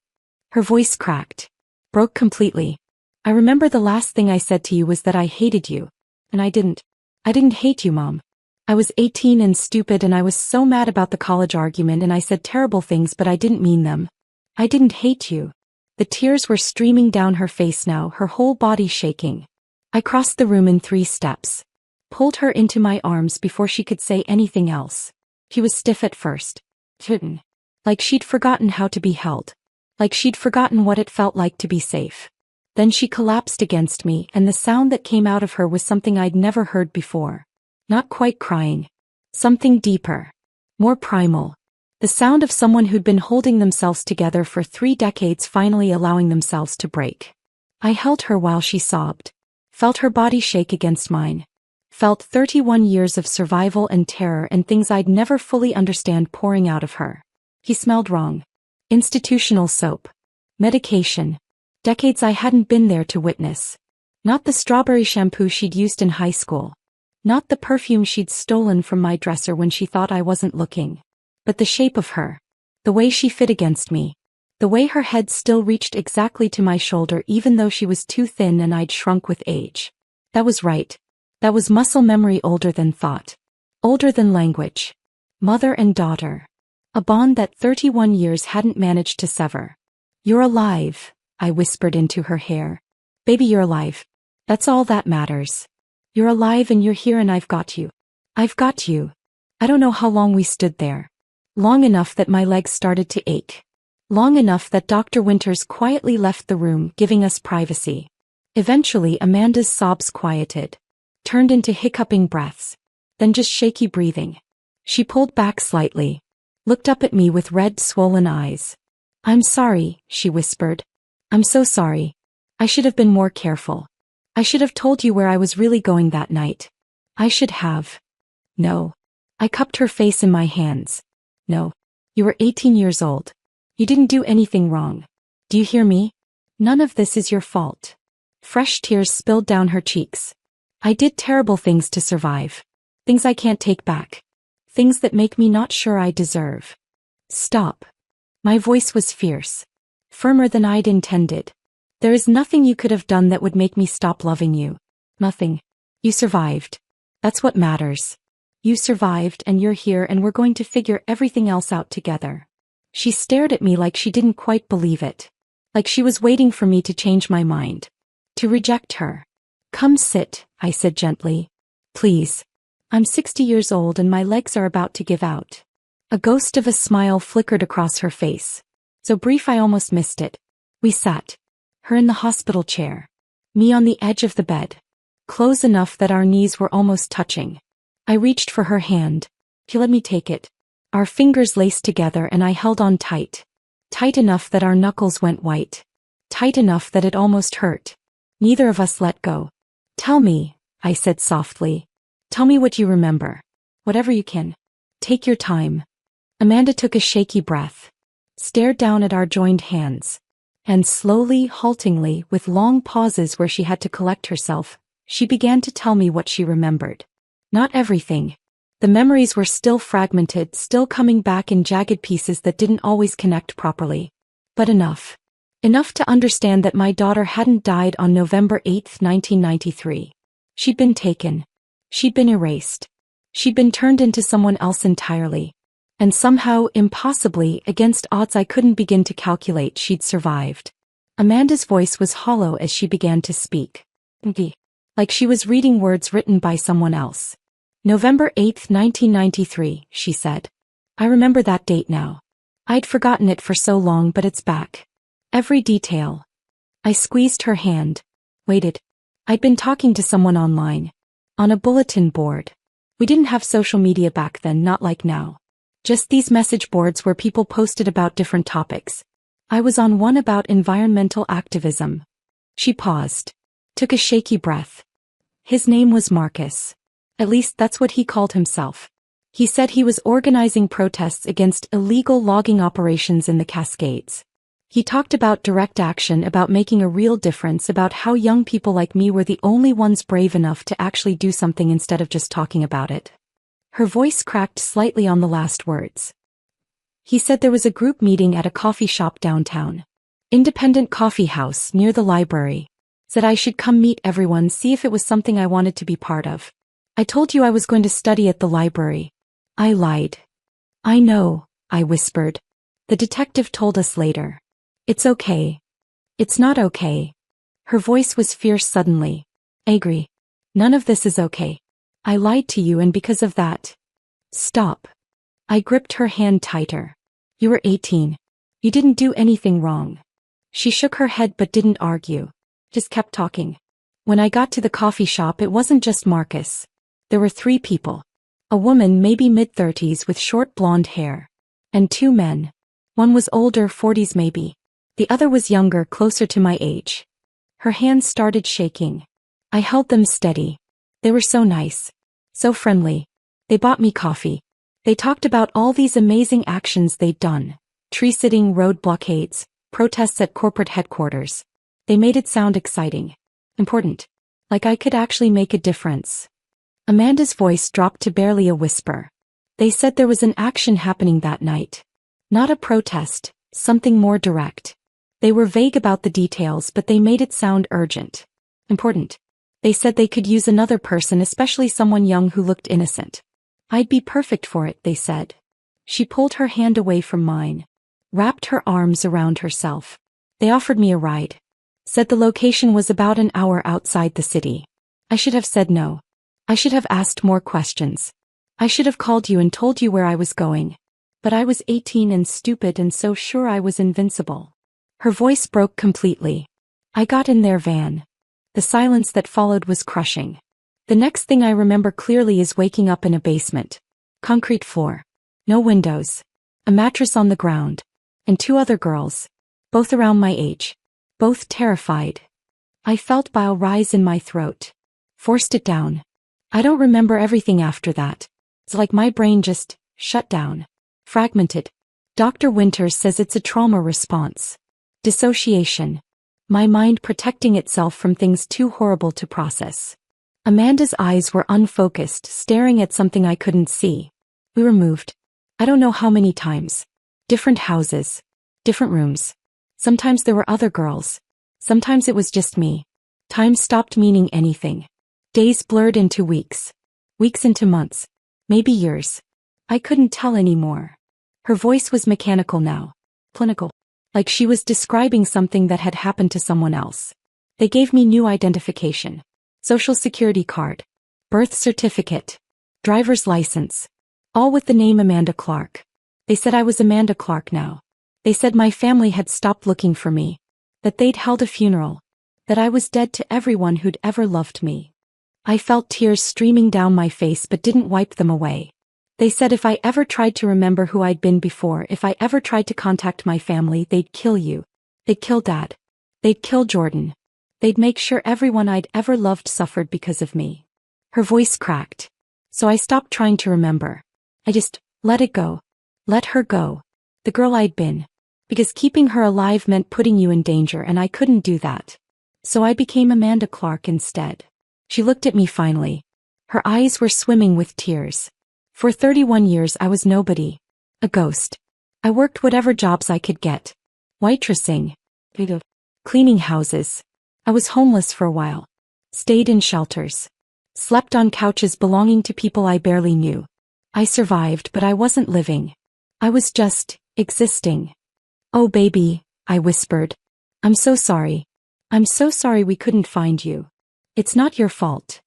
Her voice cracked. Broke completely. I remember the last thing I said to you was that I hated you. And I didn't. I didn't hate you, Mom. I was 18 and stupid and I was so mad about the college argument and I said terrible things but I didn't mean them. I didn't hate you. The tears were streaming down her face now, her whole body shaking. I crossed the room in 3 steps. Pulled her into my arms before she could say anything else. She was stiff at first. Like she'd forgotten how to be held. Like she'd forgotten what it felt like to be safe. Then she collapsed against me and the sound that came out of her was something I'd never heard before. Not quite crying. Something deeper. More primal. The sound of someone who'd been holding themselves together for 3 decades finally allowing themselves to break. I held her while she sobbed. Felt her body shake against mine. Felt 31 years of survival and terror and things I'd never fully understand pouring out of her. He smelled wrong. Institutional soap. Medication. Decades I hadn't been there to witness. Not the strawberry shampoo she'd used in high school. Not the perfume she'd stolen from my dresser when she thought I wasn't looking. But the shape of her. The way she fit against me. The way her head still reached exactly to my shoulder even though she was too thin and I'd shrunk with age. That was right. That was muscle memory older than thought. Older than language. Mother and daughter. A bond that 31 years hadn't managed to sever. You're alive, I whispered into her hair. Baby, you're alive. That's all that matters. You're alive and you're here and I've got you. I've got you. I don't know how long we stood there. Long enough that my legs started to ache. Long enough that Dr. Winters quietly left the room, giving us privacy. Eventually Amanda's sobs quieted. Turned into hiccuping breaths. Then just shaky breathing. She pulled back slightly. Looked up at me with red, swollen eyes. I'm sorry, she whispered. I'm so sorry. I should have been more careful. I should have told you where I was really going that night. I should have. No. I cupped her face in my hands. No. You were 18 years old. You didn't do anything wrong. Do you hear me? None of this is your fault. Fresh tears spilled down her cheeks. I did terrible things to survive. Things I can't take back. Things that make me not sure I deserve. Stop. My voice was fierce. Firmer than I'd intended. There is nothing you could have done that would make me stop loving you. Nothing. You survived. That's what matters. You survived and you're here and we're going to figure everything else out together. She stared at me like she didn't quite believe it. Like she was waiting for me to change my mind. To reject her. Come sit, I said gently. Please. I'm 60 years old and my legs are about to give out. A ghost of a smile flickered across her face. So brief I almost missed it. We sat. Her in the hospital chair. Me on the edge of the bed. Close enough that our knees were almost touching. I reached for her hand. She let me take it. Our fingers laced together and I held on tight. Tight enough that our knuckles went white. Tight enough that it almost hurt. Neither of us let go. Tell me, I said softly. Tell me what you remember. Whatever you can. Take your time. Amanda took a shaky breath. Stared down at our joined hands. And slowly, haltingly, with long pauses where she had to collect herself, she began to tell me what she remembered. Not everything. The memories were still fragmented, still coming back in jagged pieces that didn't always connect properly. But enough. Enough to understand that my daughter hadn't died on November 8, 1993. She'd been taken. She'd been erased. She'd been turned into someone else entirely. And somehow, impossibly, against odds I couldn't begin to calculate, she'd survived. Amanda's voice was hollow as she began to speak. Like she was reading words written by someone else. November 8, 1993, she said. I remember that date now. I'd forgotten it for so long but it's back. Every detail. I squeezed her hand. Waited. I'd been talking to someone online. On a bulletin board. We didn't have social media back then, not like now. Just these message boards where people posted about different topics. I was on one about environmental activism. She paused. Took a shaky breath. His name was Marcus. At least that's what he called himself. He said he was organizing protests against illegal logging operations in the Cascades. He talked about direct action, about making a real difference, about how young people like me were the only ones brave enough to actually do something instead of just talking about it. Her voice cracked slightly on the last words. He said there was a group meeting at a coffee shop downtown. Independent coffee house near the library. Said I should come meet everyone, see if it was something I wanted to be part of. I told you I was going to study at the library. I lied. I know, I whispered. The detective told us later. It's okay. It's not okay. Her voice was fierce suddenly. I agree. None of this is okay. I lied to you and because of that. Stop. I gripped her hand tighter. You were 18. You didn't do anything wrong. She shook her head but didn't argue. Just kept talking. When I got to the coffee shop, it wasn't just Marcus. There were 3 people. A woman, maybe mid-30s with short blonde hair. And 2 men. One was older, 40s maybe. The other was younger, closer to my age. Her hands started shaking. I held them steady. They were so nice. So friendly. They bought me coffee. They talked about all these amazing actions they'd done. Tree-sitting, road blockades, protests at corporate headquarters. They made it sound exciting. Important. Like I could actually make a difference. Amanda's voice dropped to barely a whisper. They said there was an action happening that night. Not a protest, something more direct. They were vague about the details, but they made it sound urgent. Important. They said they could use another person, especially someone young who looked innocent. I'd be perfect for it, they said. She pulled her hand away from mine. Wrapped her arms around herself. They offered me a ride. Said the location was about an hour outside the city. I should have said no. I should have asked more questions. I should have called you and told you where I was going. But I was 18 and stupid and so sure I was invincible. Her voice broke completely. I got in their van. The silence that followed was crushing. The next thing I remember clearly is waking up in a basement. Concrete floor. No windows. A mattress on the ground. And 2 other girls. Both around my age. Both terrified. I felt bile rise in my throat. Forced it down. I don't remember everything after that. It's like my brain just shut down. Fragmented. Dr. Winters says it's a trauma response. Dissociation. My mind protecting itself from things too horrible to process. Amanda's eyes were unfocused, staring at something I couldn't see. We were moved. I don't know how many times. Different houses. Different rooms. Sometimes there were other girls. Sometimes it was just me. Time stopped meaning anything. Days blurred into weeks. Weeks into months. Maybe years. I couldn't tell anymore. Her voice was mechanical now. Clinical. Like she was describing something that had happened to someone else. They gave me new identification. Social security card. Birth certificate. Driver's license. All with the name Amanda Clark. They said I was Amanda Clark now. They said my family had stopped looking for me. That they'd held a funeral. That I was dead to everyone who'd ever loved me. I felt tears streaming down my face but didn't wipe them away. They said if I ever tried to remember who I'd been before, if I ever tried to contact my family, they'd kill you. They'd kill Dad. They'd kill Jordan. They'd make sure everyone I'd ever loved suffered because of me. Her voice cracked. So I stopped trying to remember. I just let it go. Let her go. The girl I'd been. Because keeping her alive meant putting you in danger and I couldn't do that. So I became Amanda Clark instead. She looked at me finally. Her eyes were swimming with tears. For 31 years I was nobody. A ghost. I worked whatever jobs I could get. Waitressing. Cleaning houses. I was homeless for a while. Stayed in shelters. Slept on couches belonging to people I barely knew. I survived, but I wasn't living. I was just existing. Oh baby, I whispered. I'm so sorry. I'm so sorry we couldn't find you. It's not your fault.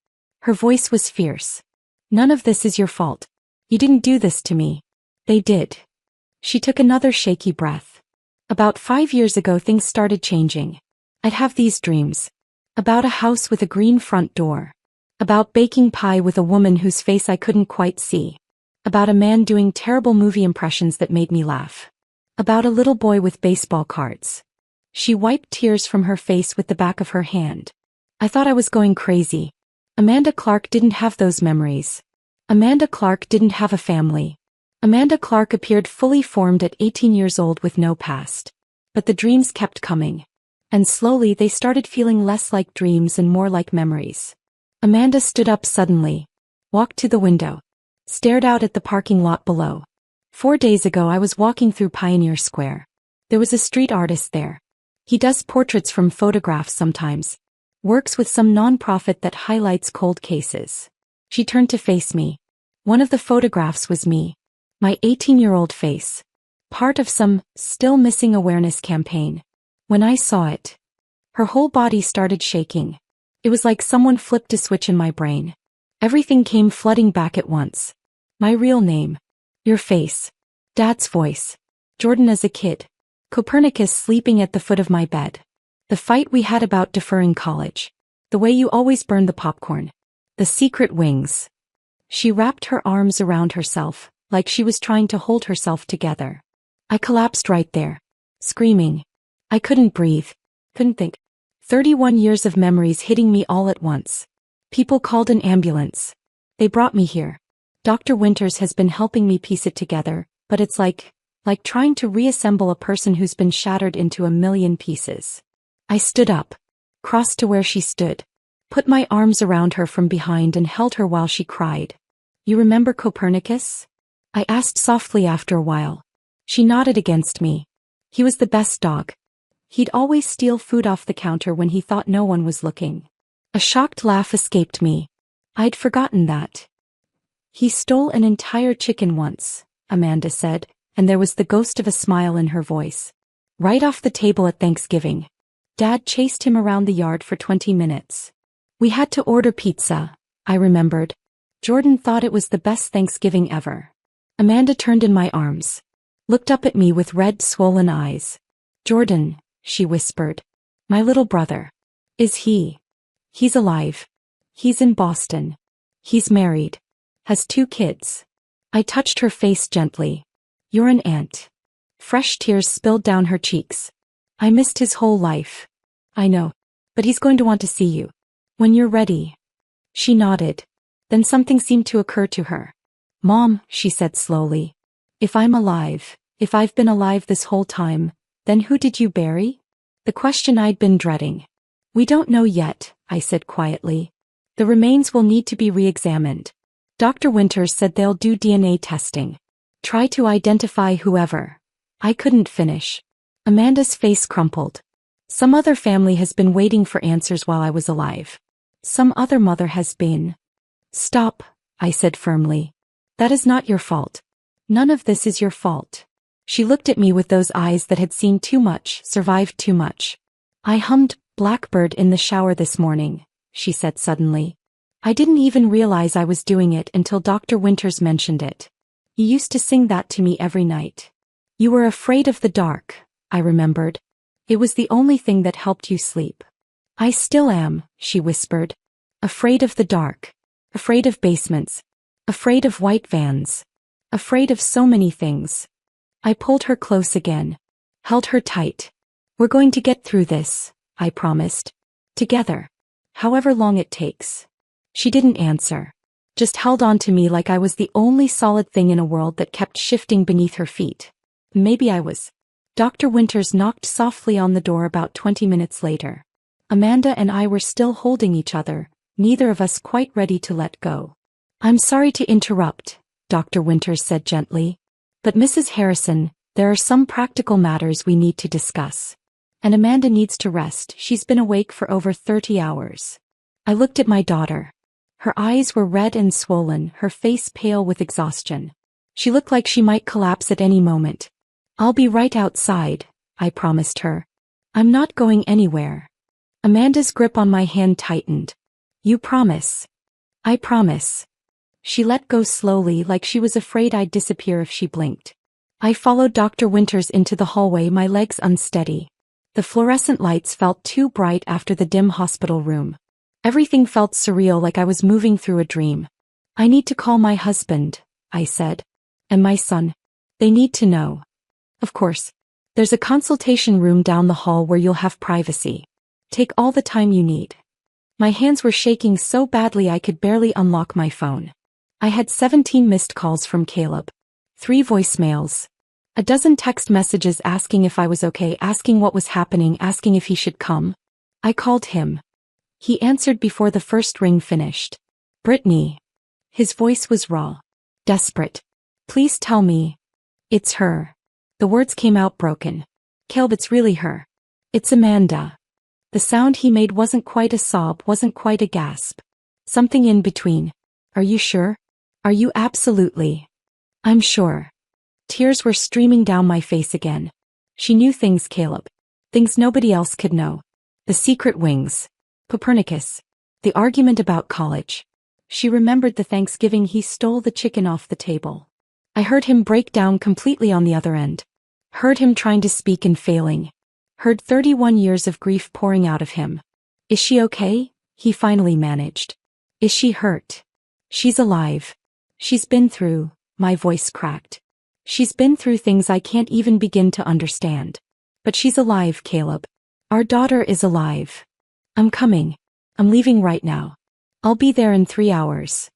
Her voice was fierce. None of this is your fault. You didn't do this to me. They did. She took another shaky breath. About 5 years ago things started changing. I'd have these dreams. About a house with a green front door. About baking pie with a woman whose face I couldn't quite see. About a man doing terrible movie impressions that made me laugh. About a little boy with baseball cards. She wiped tears from her face with the back of her hand. I thought I was going crazy. Amanda Clark didn't have those memories. Amanda Clark didn't have a family. Amanda Clark appeared fully formed at 18 years old with no past. But the dreams kept coming. And slowly they started feeling less like dreams and more like memories. Amanda stood up suddenly. Walked to the window. stared out at the parking lot below. 4 days ago I was walking through Pioneer Square. There was a street artist there. He does portraits from photographs sometimes. Works with some non-profit that highlights cold cases. She turned to face me. One of the photographs was me. My 18-year-old face. Part of some still missing awareness campaign. When I saw it, her whole body started shaking. It was like someone flipped a switch in my brain. Everything came flooding back at once. My real name. Your face. Dad's voice. Jordan as a kid. Copernicus sleeping at the foot of my bed. The fight we had about deferring college. The way you always burned the popcorn. The secret wings. She wrapped her arms around herself, like she was trying to hold herself together. I collapsed right there. Screaming. I couldn't breathe. Couldn't think. 31 years of memories hitting me all at once. People called an ambulance. They brought me here. Dr. Winters has been helping me piece it together, but it's like trying to reassemble a person who's been shattered into a million pieces. I stood up, crossed to where she stood, put my arms around her from behind and held her while she cried. You remember Copernicus? I asked softly after a while. She nodded against me. He was the best dog. He'd always steal food off the counter when he thought no one was looking. A shocked laugh escaped me. I'd forgotten that. He stole an entire chicken once, Amanda said, and there was the ghost of a smile in her voice. Right off the table at Thanksgiving. Dad chased him around the yard for 20 minutes. We had to order pizza, I remembered. Jordan thought it was the best Thanksgiving ever. Amanda turned in my arms. Looked up at me with red, swollen eyes. Jordan, she whispered. My little brother. Is he? He's alive. He's in Boston. He's married. Has 2 kids. I touched her face gently. You're an aunt. Fresh tears spilled down her cheeks. I missed his whole life. I know. But he's going to want to see you. When you're ready. She nodded. Then something seemed to occur to her. Mom, she said slowly. If I'm alive, if I've been alive this whole time, then who did you bury? The question I'd been dreading. We don't know yet, I said quietly. The remains will need to be re-examined. Dr. Winters said they'll do DNA testing. Try to identify whoever. I couldn't finish. Amanda's face crumpled. Some other family has been waiting for answers while I was alive. Some other mother has been. Stop, I said firmly. That is not your fault. None of this is your fault. She looked at me with those eyes that had seen too much, survived too much. I hummed Blackbird in the shower this morning, she said suddenly. I didn't even realize I was doing it until Dr. Winters mentioned it. You used to sing that to me every night. You were afraid of the dark, I remembered. It was the only thing that helped you sleep. I still am, she whispered. Afraid of the dark. Afraid of basements. Afraid of white vans. Afraid of so many things. I pulled her close again. Held her tight. We're going to get through this, I promised. Together. However long it takes. She didn't answer. Just held on to me like I was the only solid thing in a world that kept shifting beneath her feet. Maybe I was. Dr. Winters knocked softly on the door about 20 minutes later. Amanda and I were still holding each other, neither of us quite ready to let go. I'm sorry to interrupt, Dr. Winters said gently. But Mrs. Harrison, there are some practical matters we need to discuss. And Amanda needs to rest. She's been awake for over 30 hours. I looked at my daughter. Her eyes were red and swollen, her face pale with exhaustion. She looked like she might collapse at any moment. I'll be right outside, I promised her. I'm not going anywhere. Amanda's grip on my hand tightened. You promise? I promise. She let go slowly like she was afraid I'd disappear if she blinked. I followed Dr. Winters into the hallway, my legs unsteady. The fluorescent lights felt too bright after the dim hospital room. Everything felt surreal, like I was moving through a dream. I need to call my husband, I said. And my son. They need to know. Of course. There's a consultation room down the hall where you'll have privacy. Take all the time you need. My hands were shaking so badly I could barely unlock my phone. I had 17 missed calls from Caleb. 3 voicemails. A dozen text messages asking if I was okay, asking what was happening, asking if he should come. I called him. He answered before the first ring finished. Brittany. His voice was raw. desperate. Please tell me. It's her. The words came out broken. Caleb, it's really her. It's Amanda. The sound he made wasn't quite a sob, wasn't quite a gasp. Something in between. Are you sure? Are you absolutely? I'm sure. Tears were streaming down my face again. She knew things, Caleb. Things nobody else could know. The secret wings. Copernicus. The argument about college. She remembered the Thanksgiving he stole the chicken off the table. I heard him break down completely on the other end. Heard him trying to speak and failing. Heard 31 years of grief pouring out of him. Is she okay? He finally managed. Is she hurt? She's alive. She's been through, my voice cracked. She's been through things I can't even begin to understand. But she's alive, Caleb. Our daughter is alive. I'm coming. I'm leaving right now. I'll be there in 3 hours.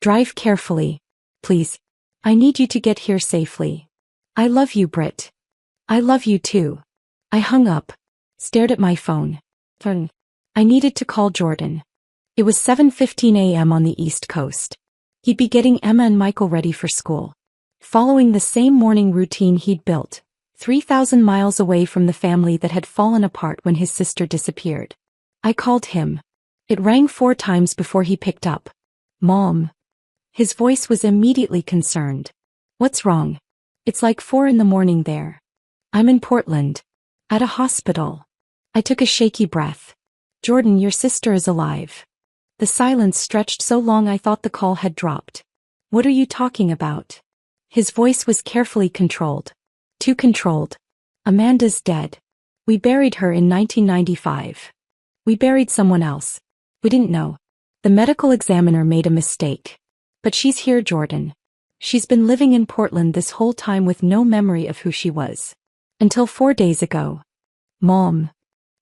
Drive carefully. Please. I need you to get here safely. I love you, Britt. I love you too. I hung up. Stared at my phone. I needed to call Jordan. It was 7:15 a.m. on the East Coast. He'd be getting Emma and Michael ready for school. Following the same morning routine he'd built, 3,000 miles away from the family that had fallen apart when his sister disappeared. I called him. It rang 4 times before he picked up. Mom. His voice was immediately concerned. What's wrong? It's like 4 in the morning there. I'm in Portland. At a hospital. I took a shaky breath. Jordan, your sister is alive. The silence stretched so long I thought the call had dropped. What are you talking about? His voice was carefully controlled. Too controlled. Amanda's dead. We buried her in 1995. We buried someone else. We didn't know. The medical examiner made a mistake. But she's here, Jordan. She's been living in Portland this whole time with no memory of who she was. Until 4 days ago. Mom.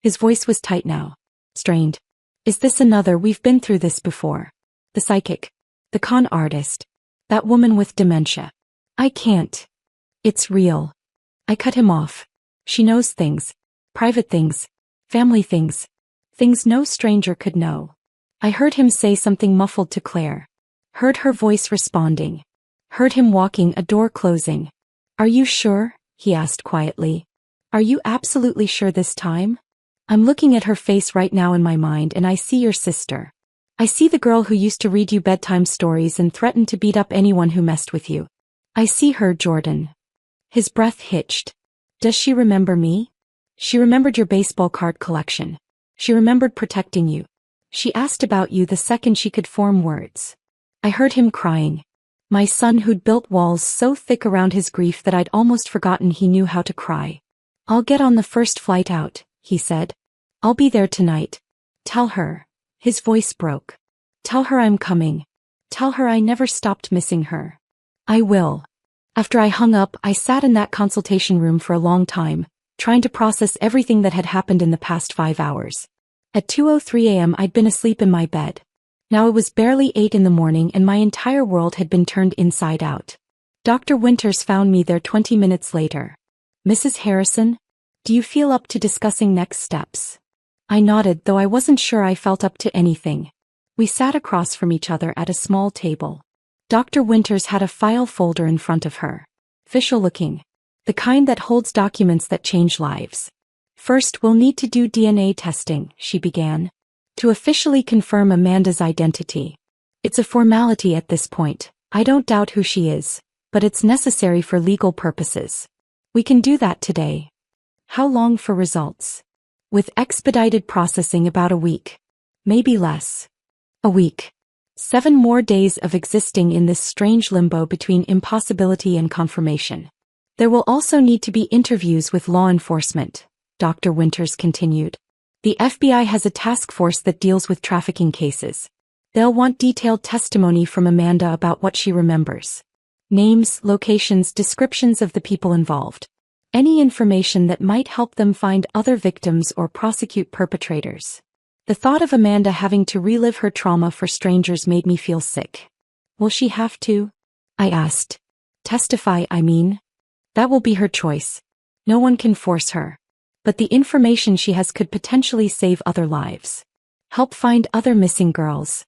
His voice was tight now. Strained. Is this another? We've been through this before. The psychic. The con artist. That woman with dementia. I can't. It's real. I cut him off. She knows things. Private things. Family things. Things no stranger could know. I heard him say something muffled to Claire. Heard her voice responding. Heard him walking, a door closing. Are you sure? He asked quietly. Are you absolutely sure this time? I'm looking at her face right now in my mind and I see your sister. I see the girl who used to read you bedtime stories and threaten to beat up anyone who messed with you. I see her, Jordan. His breath hitched. Does she remember me? She remembered your baseball card collection. She remembered protecting you. She asked about you the second she could form words. I heard him crying. My son who'd built walls so thick around his grief that I'd almost forgotten he knew how to cry. I'll get on the first flight out, he said. I'll be there tonight. Tell her. His voice broke. Tell her I'm coming. Tell her I never stopped missing her. I will. After I hung up, I sat in that consultation room for a long time, trying to process everything that had happened in the past 5 hours. At 2:03 a.m. I'd been asleep in my bed. Now it was barely 8 in the morning and my entire world had been turned inside out. Dr. Winters found me there 20 minutes later. Mrs. Harrison, do you feel up to discussing next steps? I nodded, though I wasn't sure I felt up to anything. We sat across from each other at a small table. Dr. Winters had a file folder in front of her. Official looking. The kind that holds documents that change lives. First, we'll need to do DNA testing, she began. To officially confirm Amanda's identity. It's a formality at this point. I don't doubt who she is, but it's necessary for legal purposes. We can do that today. How long for results? With expedited processing, about a week. Maybe less. A week. 7 more days of existing in this strange limbo between impossibility and confirmation. There will also need to be interviews with law enforcement, Dr. Winters continued. The FBI has a task force that deals with trafficking cases. They'll want detailed testimony from Amanda about what she remembers. Names, locations, descriptions of the people involved. Any information that might help them find other victims or prosecute perpetrators. The thought of Amanda having to relive her trauma for strangers made me feel sick. Will she have to? I asked. Testify, I mean. That will be her choice. No one can force her. But the information she has could potentially save other lives. Help find other missing girls.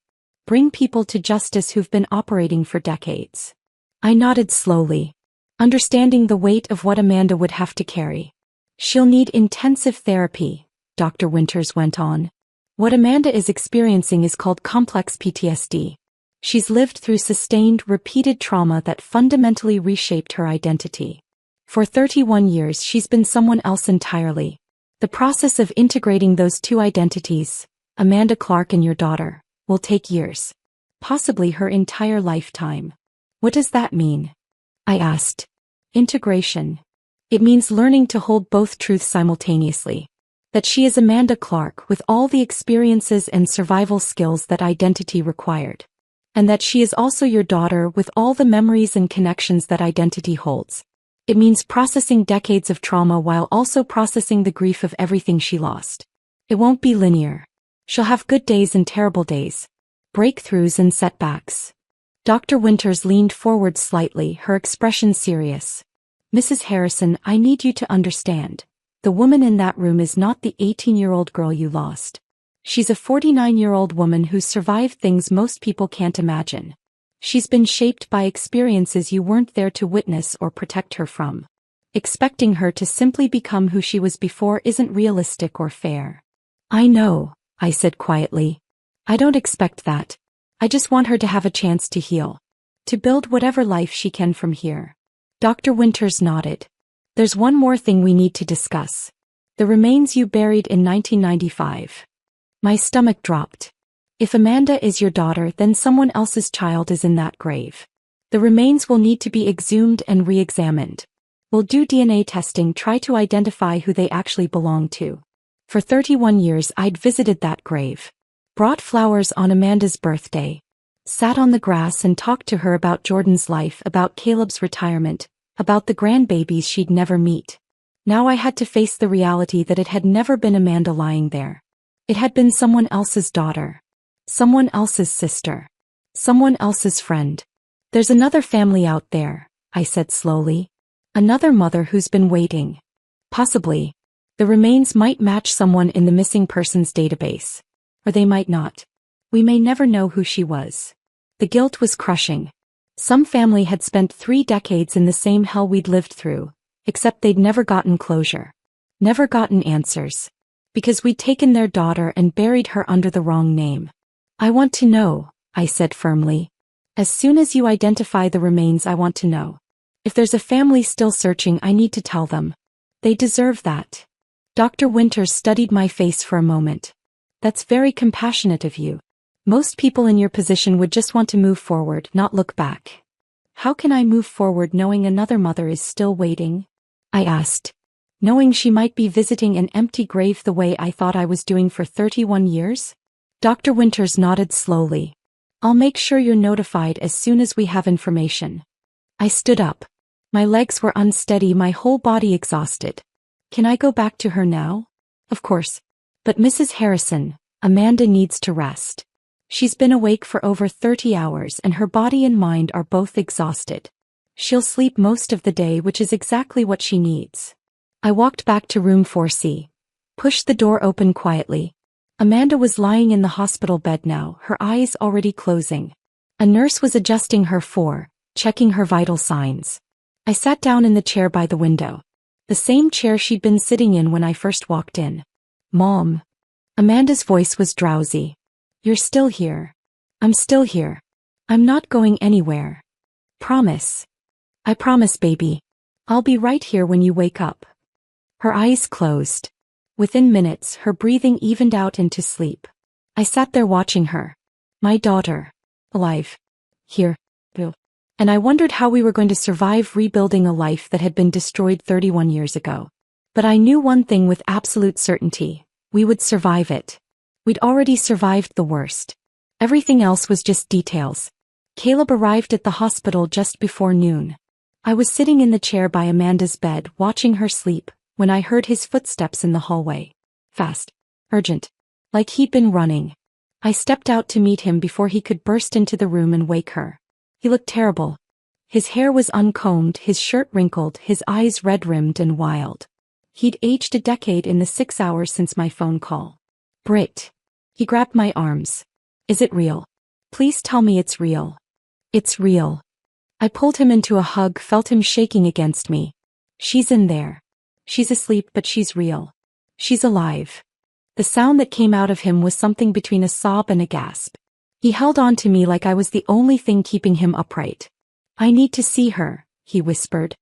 Bring people to justice who've been operating for decades. I nodded slowly, understanding the weight of what Amanda would have to carry. She'll need intensive therapy, Dr. Winters went on. What Amanda is experiencing is called complex PTSD. She's lived through sustained, repeated trauma that fundamentally reshaped her identity. For 31 years she's been someone else entirely. The process of integrating those two identities, Amanda Clark and your daughter, will take years. Possibly her entire lifetime. What does that mean? I asked. Integration. It means learning to hold both truths simultaneously. That she is Amanda Clark with all the experiences and survival skills that identity required. And that she is also your daughter with all the memories and connections that identity holds. It means processing decades of trauma while also processing the grief of everything she lost. It won't be linear. She'll have good days and terrible days. Breakthroughs and setbacks. Dr. Winters leaned forward slightly, her expression serious. Mrs. Harrison, I need you to understand. The woman in that room is not the 18-year-old girl you lost. She's a 49-year-old woman who's survived things most people can't imagine. She's been shaped by experiences you weren't there to witness or protect her from. Expecting her to simply become who she was before isn't realistic or fair. I know, I said quietly. I don't expect that. I just want her to have a chance to heal. To build whatever life she can from here. Dr. Winters nodded. There's one more thing we need to discuss. The remains you buried in 1995. My stomach dropped. If Amanda is your daughter, then someone else's child is in that grave. The remains will need to be exhumed and re-examined. We'll do DNA testing, try to identify who they actually belong to. For 31 years I'd visited that grave. Brought flowers on Amanda's birthday. Sat on the grass and talked to her about Jordan's life, about Caleb's retirement, about the grandbabies she'd never meet. Now I had to face the reality that it had never been Amanda lying there. It had been someone else's daughter. Someone else's sister. Someone else's friend. There's another family out there, I said slowly. Another mother who's been waiting. Possibly. The remains might match someone in the missing persons database. Or they might not. We may never know who she was. The guilt was crushing. Some family had spent 3 decades in the same hell we'd lived through, except they'd never gotten closure. Never gotten answers. Because we'd taken their daughter and buried her under the wrong name. I want to know, I said firmly. As soon as you identify the remains, I want to know. If there's a family still searching, I need to tell them. They deserve that. Dr. Winters studied my face for a moment. That's very compassionate of you. Most people in your position would just want to move forward, not look back. How can I move forward knowing another mother is still waiting? I asked. Knowing she might be visiting an empty grave the way I thought I was doing for 31 years? Dr. Winters nodded slowly. I'll make sure you're notified as soon as we have information. I stood up. My legs were unsteady, my whole body exhausted. Can I go back to her now? Of course. But Mrs. Harrison, Amanda needs to rest. She's been awake for over 30 hours and her body and mind are both exhausted. She'll sleep most of the day, which is exactly what she needs. I walked back to room 4C. Pushed the door open quietly. Amanda was lying in the hospital bed now, her eyes already closing. A nurse was adjusting her checking her vital signs. I sat down in the chair by the window. The same chair she'd been sitting in when I first walked in. Mom. Amanda's voice was drowsy. You're still here. I'm still here. I'm not going anywhere. Promise. I promise, baby. I'll be right here when you wake up. Her eyes closed. Within minutes, her breathing evened out into sleep. I sat there watching her. My daughter. Alive. Here. And I wondered how we were going to survive rebuilding a life that had been destroyed 31 years ago. But I knew one thing with absolute certainty. We would survive it. We'd already survived the worst. Everything else was just details. Caleb arrived at the hospital just before noon. I was sitting in the chair by Amanda's bed watching her sleep when I heard his footsteps in the hallway. Fast. Urgent. Like he'd been running. I stepped out to meet him before he could burst into the room and wake her. He looked terrible. His hair was uncombed, his shirt wrinkled, his eyes red-rimmed and wild. He'd aged a decade in the 6 hours since my phone call. Britt. He grabbed my arms. Is it real? Please tell me it's real. It's real. I pulled him into a hug, felt him shaking against me. She's in there. She's asleep, but she's real. She's alive. The sound that came out of him was something between a sob and a gasp. He held on to me like I was the only thing keeping him upright. I need to see her, he whispered.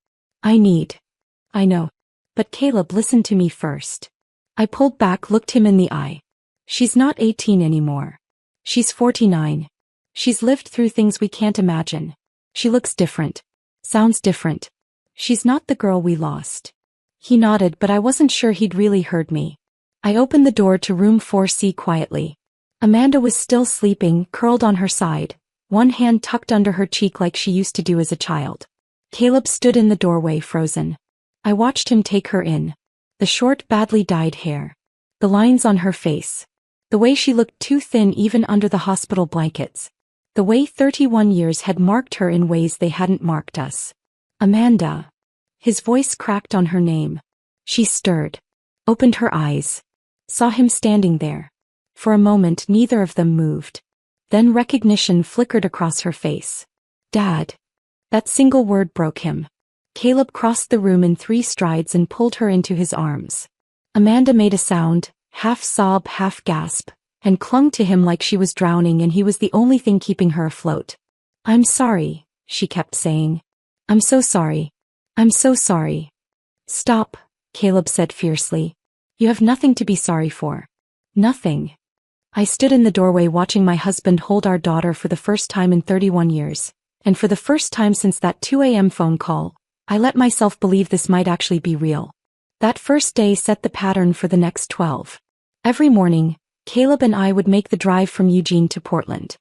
I know. But Caleb, listen to me first. I pulled back, looked him in the eye. She's not 18 anymore. She's 49. She's lived through things we can't imagine. She looks different. Sounds different. She's not the girl we lost. He nodded, but I wasn't sure he'd really heard me. I opened the door to room 4C quietly. Amanda was still sleeping, curled on her side, one hand tucked under her cheek like she used to do as a child. Caleb stood in the doorway, frozen. I watched him take her in. The short, badly dyed hair. The lines on her face. The way she looked too thin even under the hospital blankets. The way 31 years had marked her in ways they hadn't marked us. Amanda. His voice cracked on her name. She stirred. Opened her eyes. Saw him standing there. For a moment neither of them moved. Then recognition flickered across her face. Dad. That single word broke him. Caleb crossed the room in 3 strides and pulled her into his arms. Amanda made a sound, half sob, half gasp, and clung to him like she was drowning and he was the only thing keeping her afloat. I'm sorry, she kept saying. I'm so sorry. I'm so sorry. Stop, Caleb said fiercely. You have nothing to be sorry for. Nothing. I stood in the doorway watching my husband hold our daughter for the first time in 31 years, and for the first time since that 2 a.m. phone call, I let myself believe this might actually be real. That first day set the pattern for the next 12. Every morning, Caleb and I would make the drive from Eugene to Portland.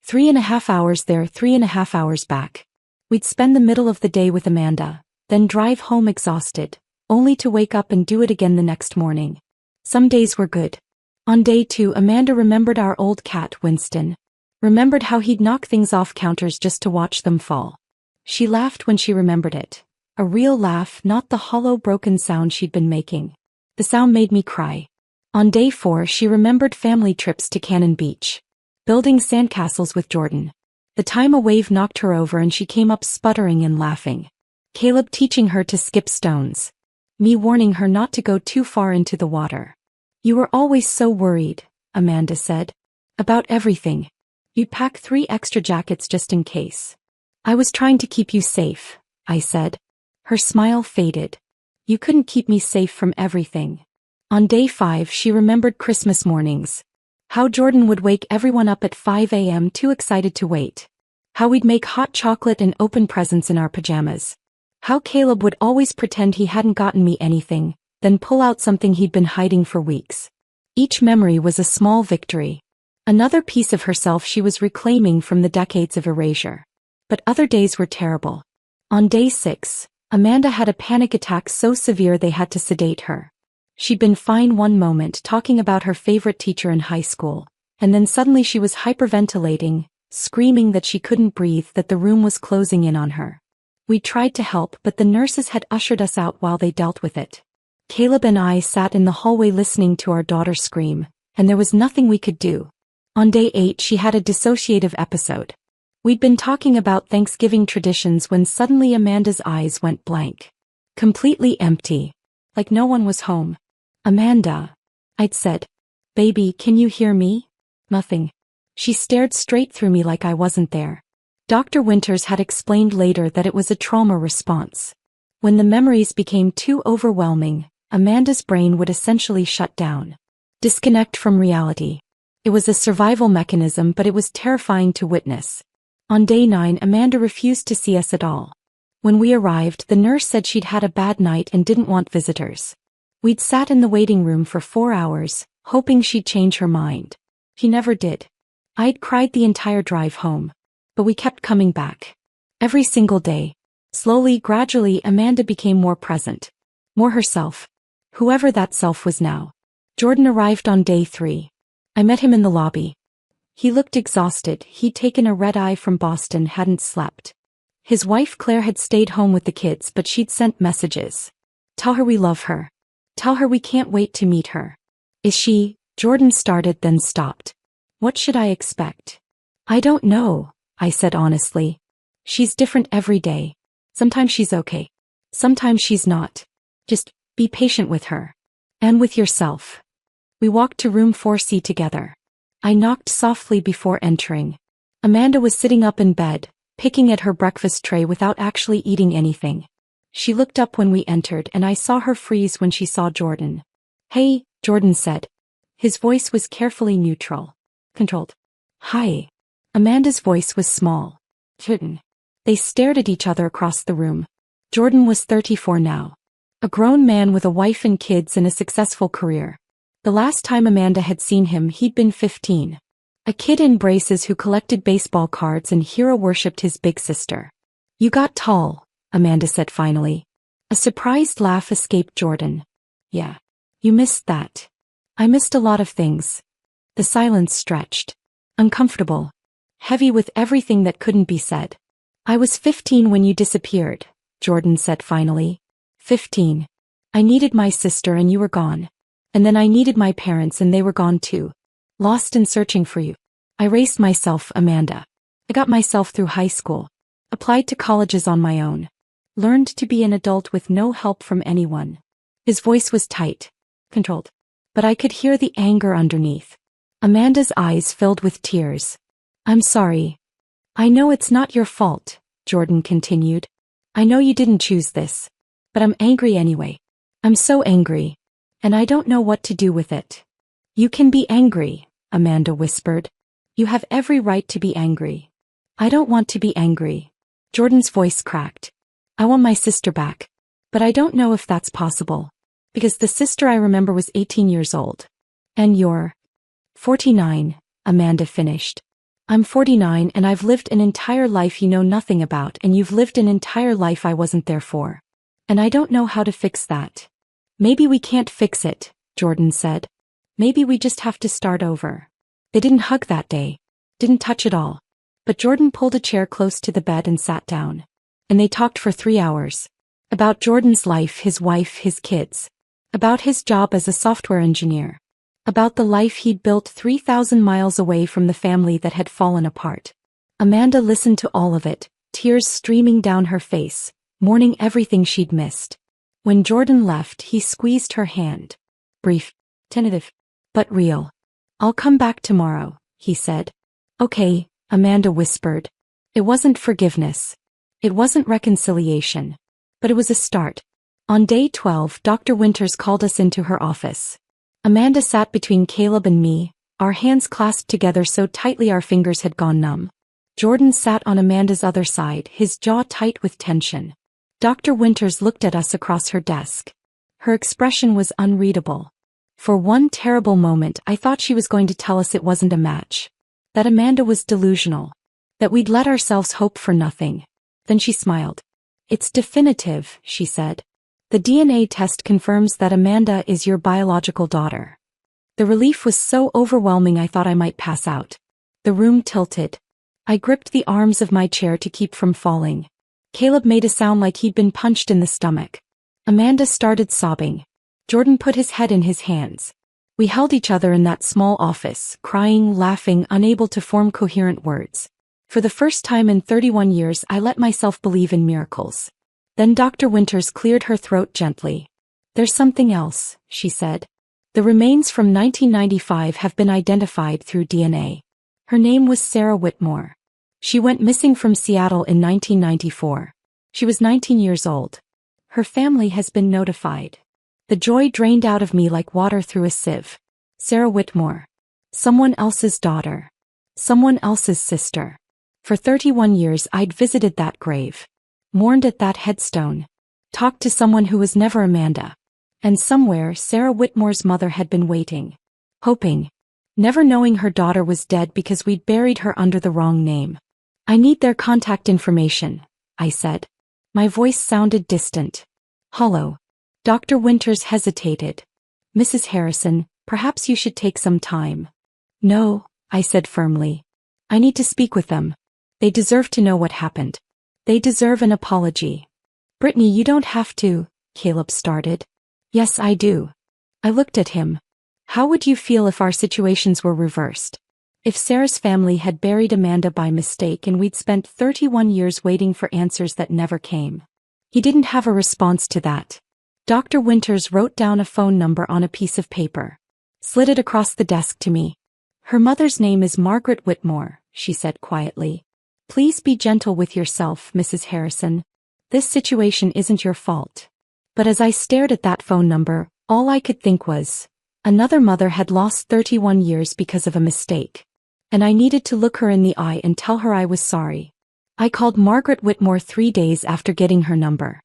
3.5 hours there, 3.5 hours back. We'd spend the middle of the day with Amanda, then drive home exhausted, only to wake up and do it again the next morning. Some days were good. On day 2, Amanda remembered our old cat, Winston. Remembered how he'd knock things off counters just to watch them fall. She laughed when she remembered it. A real laugh, not the hollow, broken sound she'd been making. The sound made me cry. On day 4, she remembered family trips to Cannon Beach. Building sandcastles with Jordan. The time a wave knocked her over and she came up sputtering and laughing. Caleb teaching her to skip stones. Me warning her not to go too far into the water. You were always so worried, Amanda said. About everything. You'd pack 3 extra jackets just in case. I was trying to keep you safe, I said. Her smile faded. You couldn't keep me safe from everything. On day 5, she remembered Christmas mornings. How Jordan would wake everyone up at 5 a.m. too excited to wait. How we'd make hot chocolate and open presents in our pajamas. How Caleb would always pretend he hadn't gotten me anything, then pull out something he'd been hiding for weeks. Each memory was a small victory. Another piece of herself she was reclaiming from the decades of erasure. But other days were terrible. On day 6, Amanda had a panic attack so severe they had to sedate her. She'd been fine one moment talking about her favorite teacher in high school, and then suddenly she was hyperventilating, screaming that she couldn't breathe, that the room was closing in on her. We tried to help, but the nurses had ushered us out while they dealt with it. Caleb and I sat in the hallway listening to our daughter scream, and there was nothing we could do. On day 8 she had a dissociative episode. We'd been talking about Thanksgiving traditions when suddenly Amanda's eyes went blank. Completely empty. Like no one was home. Amanda. I'd said. Baby, can you hear me? Nothing. She stared straight through me like I wasn't there. Dr. Winters had explained later that it was a trauma response. When the memories became too overwhelming, Amanda's brain would essentially shut down. Disconnect from reality. It was a survival mechanism, but it was terrifying to witness. On day 9, Amanda refused to see us at all. When we arrived, the nurse said she'd had a bad night and didn't want visitors. We'd sat in the waiting room for 4 hours, hoping she'd change her mind. She never did. I'd cried the entire drive home. But we kept coming back. Every single day. Slowly, gradually, Amanda became more present. More herself. Whoever that self was now. Jordan arrived on day 3. I met him in the lobby. He looked exhausted. He'd taken a red-eye from Boston, hadn't slept. His wife Claire had stayed home with the kids, but she'd sent messages. Tell her we love her. Tell her we can't wait to meet her. Is she? Jordan started, then stopped. What should I expect? I don't know, I said honestly. She's different every day. Sometimes she's okay. Sometimes she's not. Just be patient with her. And with yourself. We walked to room 4C together. I knocked softly before entering. Amanda was sitting up in bed, picking at her breakfast tray without actually eating anything. She looked up when we entered and I saw her freeze when she saw Jordan. "Hey," Jordan said. His voice was carefully neutral. Controlled. "Hi." Amanda's voice was small. "Jordan." They stared at each other across the room. Jordan was 34 now. A grown man with a wife and kids and a successful career. The last time Amanda had seen him he'd been 15. A kid in braces who collected baseball cards and hero-worshipped his big sister. "You got tall," Amanda said finally. A surprised laugh escaped Jordan. "Yeah. You missed that." "I missed a lot of things." The silence stretched. Uncomfortable. Heavy with everything that couldn't be said. "I was 15 when you disappeared," Jordan said finally. 15. I needed my sister and you were gone. And then I needed my parents and they were gone too. Lost and searching for you. I raced myself, Amanda. I got myself through high school. Applied to colleges on my own. Learned to be an adult with no help from anyone. His voice was tight. Controlled. But I could hear the anger underneath. Amanda's eyes filled with tears. "I'm sorry. I know it's not your fault," Jordan continued. "I know you didn't choose this. But I'm angry anyway. I'm so angry. And I don't know what to do with it." "You can be angry," Amanda whispered. "You have every right to be angry." "I don't want to be angry." Jordan's voice cracked. "I want my sister back. But I don't know if that's possible. Because the sister I remember was 18 years old. And you're 49, Amanda finished. "I'm 49 and I've lived an entire life you know nothing about and you've lived an entire life I wasn't there for. And I don't know how to fix that." "Maybe we can't fix it," Jordan said. "Maybe we just have to start over." They didn't hug that day. Didn't touch at all. But Jordan pulled a chair close to the bed and sat down. And they talked for 3 hours. About Jordan's life, his wife, his kids. About his job as a software engineer. About the life he'd built 3,000 miles away from the family that had fallen apart. Amanda listened to all of it, tears streaming down her face, mourning everything she'd missed. When Jordan left, he squeezed her hand. Brief, tentative, but real. "I'll come back tomorrow," he said. "Okay," Amanda whispered. It wasn't forgiveness. It wasn't reconciliation. But it was a start. On day 12, Dr. Winters called us into her office. Amanda sat between Caleb and me, our hands clasped together so tightly our fingers had gone numb. Jordan sat on Amanda's other side, his jaw tight with tension. Dr. Winters looked at us across her desk. Her expression was unreadable. For one terrible moment I thought she was going to tell us it wasn't a match. That Amanda was delusional. That we'd let ourselves hope for nothing. Then she smiled. "It's definitive," she said. "The DNA test confirms that Amanda is your biological daughter." The relief was so overwhelming I thought I might pass out. The room tilted. I gripped the arms of my chair to keep from falling. Caleb made a sound like he'd been punched in the stomach. Amanda started sobbing. Jordan put his head in his hands. We held each other in that small office, crying, laughing, unable to form coherent words. For the first time in 31 years I let myself believe in miracles. Then Dr. Winters cleared her throat gently. "There's something else," she said. "The remains from 1995 have been identified through DNA. Her name was Sarah Whitmore. She went missing from Seattle in 1994. She was 19 years old. Her family has been notified." The joy drained out of me like water through a sieve. Sarah Whitmore. Someone else's daughter. Someone else's sister. For 31 years I'd visited that grave. Mourned at that headstone. Talked to someone who was never Amanda. And somewhere Sarah Whitmore's mother had been waiting. Hoping. Never knowing her daughter was dead because we'd buried her under the wrong name. "I need their contact information," I said. My voice sounded distant. Hollow. Dr. Winters hesitated. "Mrs. Harrison, perhaps you should take some time." "No," I said firmly. "I need to speak with them. They deserve to know what happened. They deserve an apology." "Brittany, you don't have to," Caleb started. "Yes, I do." I looked at him. "How would you feel if our situations were reversed? If Sarah's family had buried Amanda by mistake and we'd spent 31 years waiting for answers that never came. He didn't have a response to that. Dr. Winters wrote down a phone number on a piece of paper. Slid it across the desk to me. Her mother's name is Margaret Whitmore, she said quietly. Please be gentle with yourself, Mrs. Harrison. This situation isn't your fault. But as I stared at that phone number, all I could think was, another mother had lost 31 years because of a mistake. And I needed to look her in the eye and tell her I was sorry. I called Margaret Whitmore 3 days after getting her number.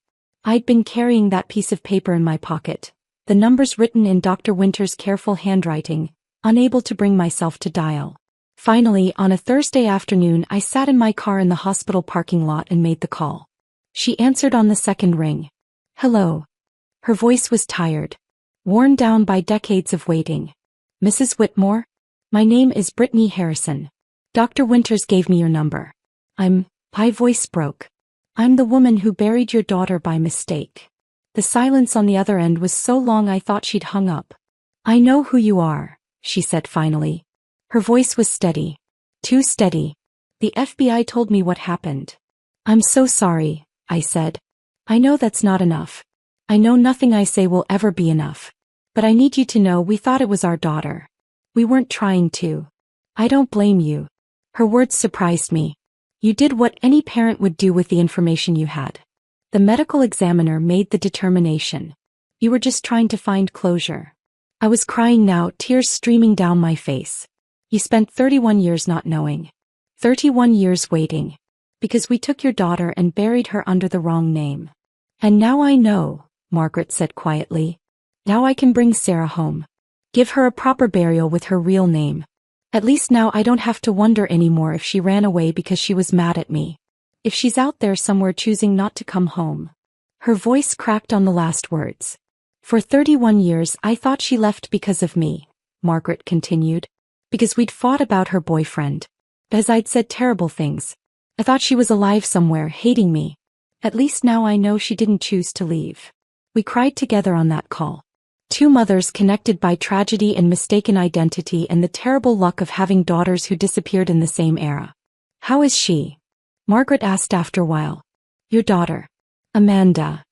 I'd been carrying that piece of paper in my pocket, the numbers written in Dr. Winters' careful handwriting, unable to bring myself to dial. Finally, on a Thursday afternoon, I sat in my car in the hospital parking lot and made the call. She answered on the second ring. Hello. Her voice was tired, worn down by decades of waiting. Mrs. Whitmore? My name is Brittany Harrison. Dr. Winters gave me your number. My voice broke. I'm the woman who buried your daughter by mistake. The silence on the other end was so long I thought she'd hung up. I know who you are, she said finally. Her voice was steady. Too steady. The FBI told me what happened. I'm so sorry, I said. I know that's not enough. I know nothing I say will ever be enough. But I need you to know we thought it was our daughter. We weren't trying to. I don't blame you. Her words surprised me. You did what any parent would do with the information you had. The medical examiner made the determination. You were just trying to find closure. I was crying now, tears streaming down my face. You spent 31 years not knowing. 31 years waiting. Because we took your daughter and buried her under the wrong name. And now I know, Margaret said quietly. Now I can bring Sarah home. Give her a proper burial with her real name. At least now I don't have to wonder anymore if she ran away because she was mad at me. If she's out there somewhere choosing not to come home. Her voice cracked on the last words. For 31 years I thought she left because of me, Margaret continued. Because we'd fought about her boyfriend. Because I'd said terrible things. I thought she was alive somewhere, hating me. At least now I know she didn't choose to leave. We cried together on that call. Two mothers connected by tragedy and mistaken identity and the terrible luck of having daughters who disappeared in the same era. How is she? Margaret asked after a while. Your daughter. Amanda.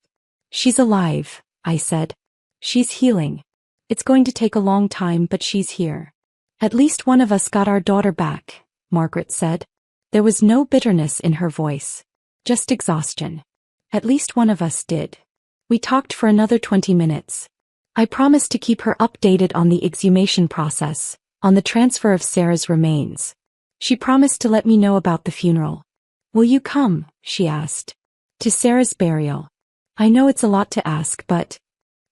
She's alive, I said. She's healing. It's going to take a long time, but she's here. At least one of us got our daughter back, Margaret said. There was no bitterness in her voice. Just exhaustion. At least one of us did. We talked for another 20 minutes. I promised to keep her updated on the exhumation process, on the transfer of Sarah's remains. She promised to let me know about the funeral. Will you come? She asked. To Sarah's burial. I know it's a lot to ask, but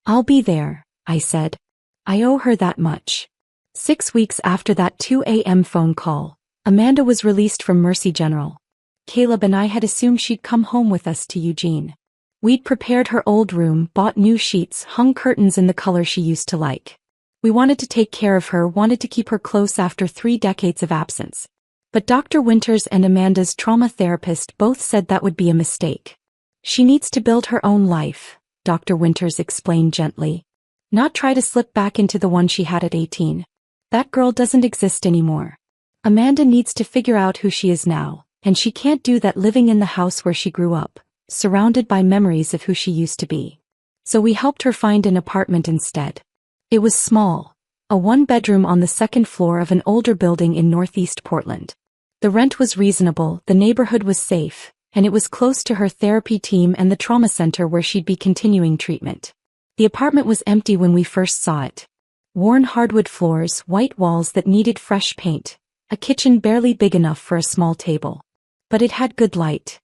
I'll be there, I said. I owe her that much. 6 weeks after that 2 a.m. phone call, Amanda was released from Mercy General. Caleb and I had assumed she'd come home with us to Eugene. We'd prepared her old room, bought new sheets, hung curtains in the color she used to like. We wanted to take care of her, wanted to keep her close after 3 decades of absence. But Dr. Winters and Amanda's trauma therapist both said that would be a mistake. She needs to build her own life, Dr. Winters explained gently. Not try to slip back into the one she had at 18. That girl doesn't exist anymore. Amanda needs to figure out who she is now, and she can't do that living in the house where she grew up, surrounded by memories of who she used to be. So we helped her find an apartment instead. It was small, a 1-bedroom on the 2nd floor of an older building in Northeast Portland. The rent was reasonable, the neighborhood was safe, and it was close to her therapy team and the trauma center where she'd be continuing treatment. The apartment was empty when we first saw it. Worn hardwood floors, white walls that needed fresh paint, a kitchen barely big enough for a small table. But it had good light.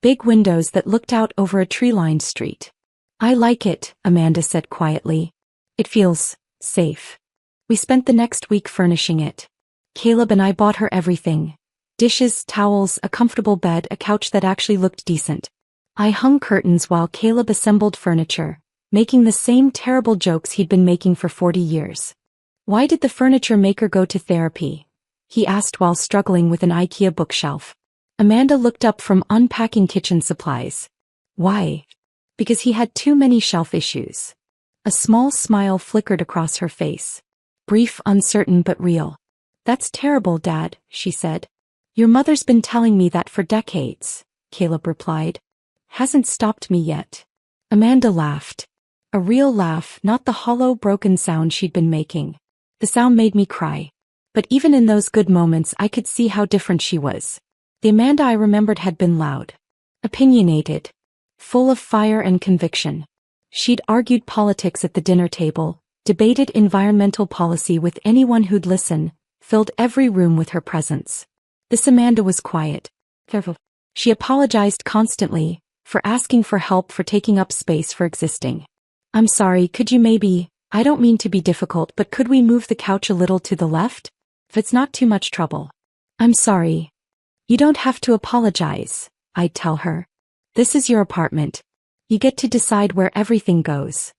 Big windows that looked out over a tree-lined street. I like it, Amanda said quietly. It feels safe. We spent the next week furnishing it. Caleb and I bought her everything. Dishes, towels, a comfortable bed, a couch that actually looked decent. I hung curtains while Caleb assembled furniture, making the same terrible jokes he'd been making for 40 years. Why did the furniture maker go to therapy? He asked while struggling with an IKEA bookshelf. Amanda looked up from unpacking kitchen supplies. Why? Because he had too many shelf issues. A small smile flickered across her face. Brief, uncertain but real. That's terrible, Dad, she said. Your mother's been telling me that for decades, Caleb replied. Hasn't stopped me yet. Amanda laughed. A real laugh, not the hollow, broken sound she'd been making. The sound made me cry. But even in those good moments I could see how different she was. The Amanda I remembered had been loud. Opinionated. Full of fire and conviction. She'd argued politics at the dinner table, debated environmental policy with anyone who'd listen, filled every room with her presence. This Amanda was quiet. Careful. She apologized constantly, for asking for help, for taking up space, for existing. I'm sorry, could you maybe, I don't mean to be difficult, but could we move the couch a little to the left? If it's not too much trouble. I'm sorry. You don't have to apologize, I'd tell her. This is your apartment. You get to decide where everything goes.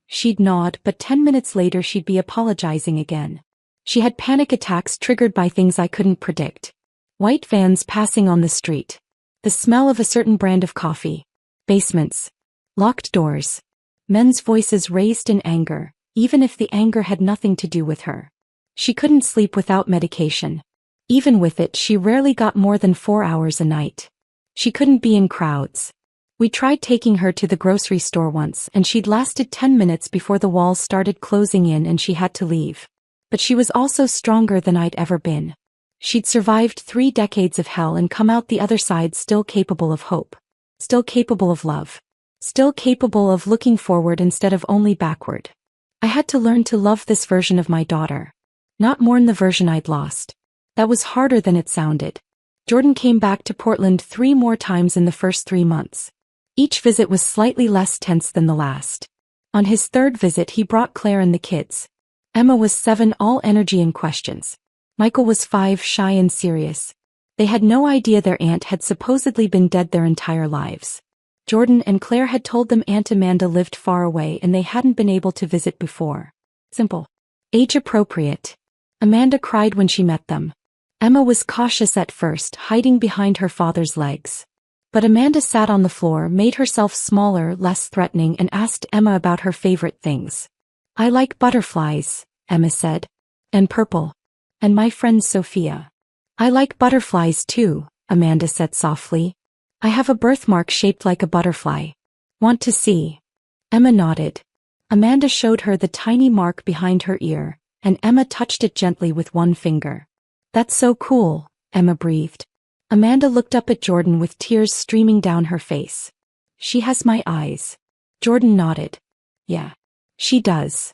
She'd nod, but 10 minutes later she'd be apologizing again. She had panic attacks triggered by things I couldn't predict. White vans passing on the street. The smell of a certain brand of coffee. Basements. Locked doors. Men's voices raised in anger, even if the anger had nothing to do with her. She couldn't sleep without medication. Even with it, she rarely got more than 4 hours a night. She couldn't be in crowds. We tried taking her to the grocery store once and she'd lasted 10 minutes before the walls started closing in and she had to leave. But she was also stronger than I'd ever been. She'd survived 3 decades of hell and come out the other side still capable of hope. Still capable of love. Still capable of looking forward instead of only backward. I had to learn to love this version of my daughter. Not mourn the version I'd lost. That was harder than it sounded. Jordan came back to Portland 3 more times in the first 3 months. Each visit was slightly less tense than the last. On his 3rd visit he brought Claire and the kids. Emma was 7, all energy and questions. Michael was 5, shy and serious. They had no idea their aunt had supposedly been dead their entire lives. Jordan and Claire had told them Aunt Amanda lived far away and they hadn't been able to visit before. Simple. Age appropriate. Amanda cried when she met them. Emma was cautious at first, hiding behind her father's legs. But Amanda sat on the floor, made herself smaller, less threatening, and asked Emma about her favorite things. I like butterflies, Emma said. And purple. And my friend Sophia. I like butterflies too, Amanda said softly. I have a birthmark shaped like a butterfly. Want to see? Emma nodded. Amanda showed her the tiny mark behind her ear, and Emma touched it gently with one finger. That's so cool, Emma breathed. Amanda looked up at Jordan with tears streaming down her face. She has my eyes. Jordan nodded. Yeah. She does.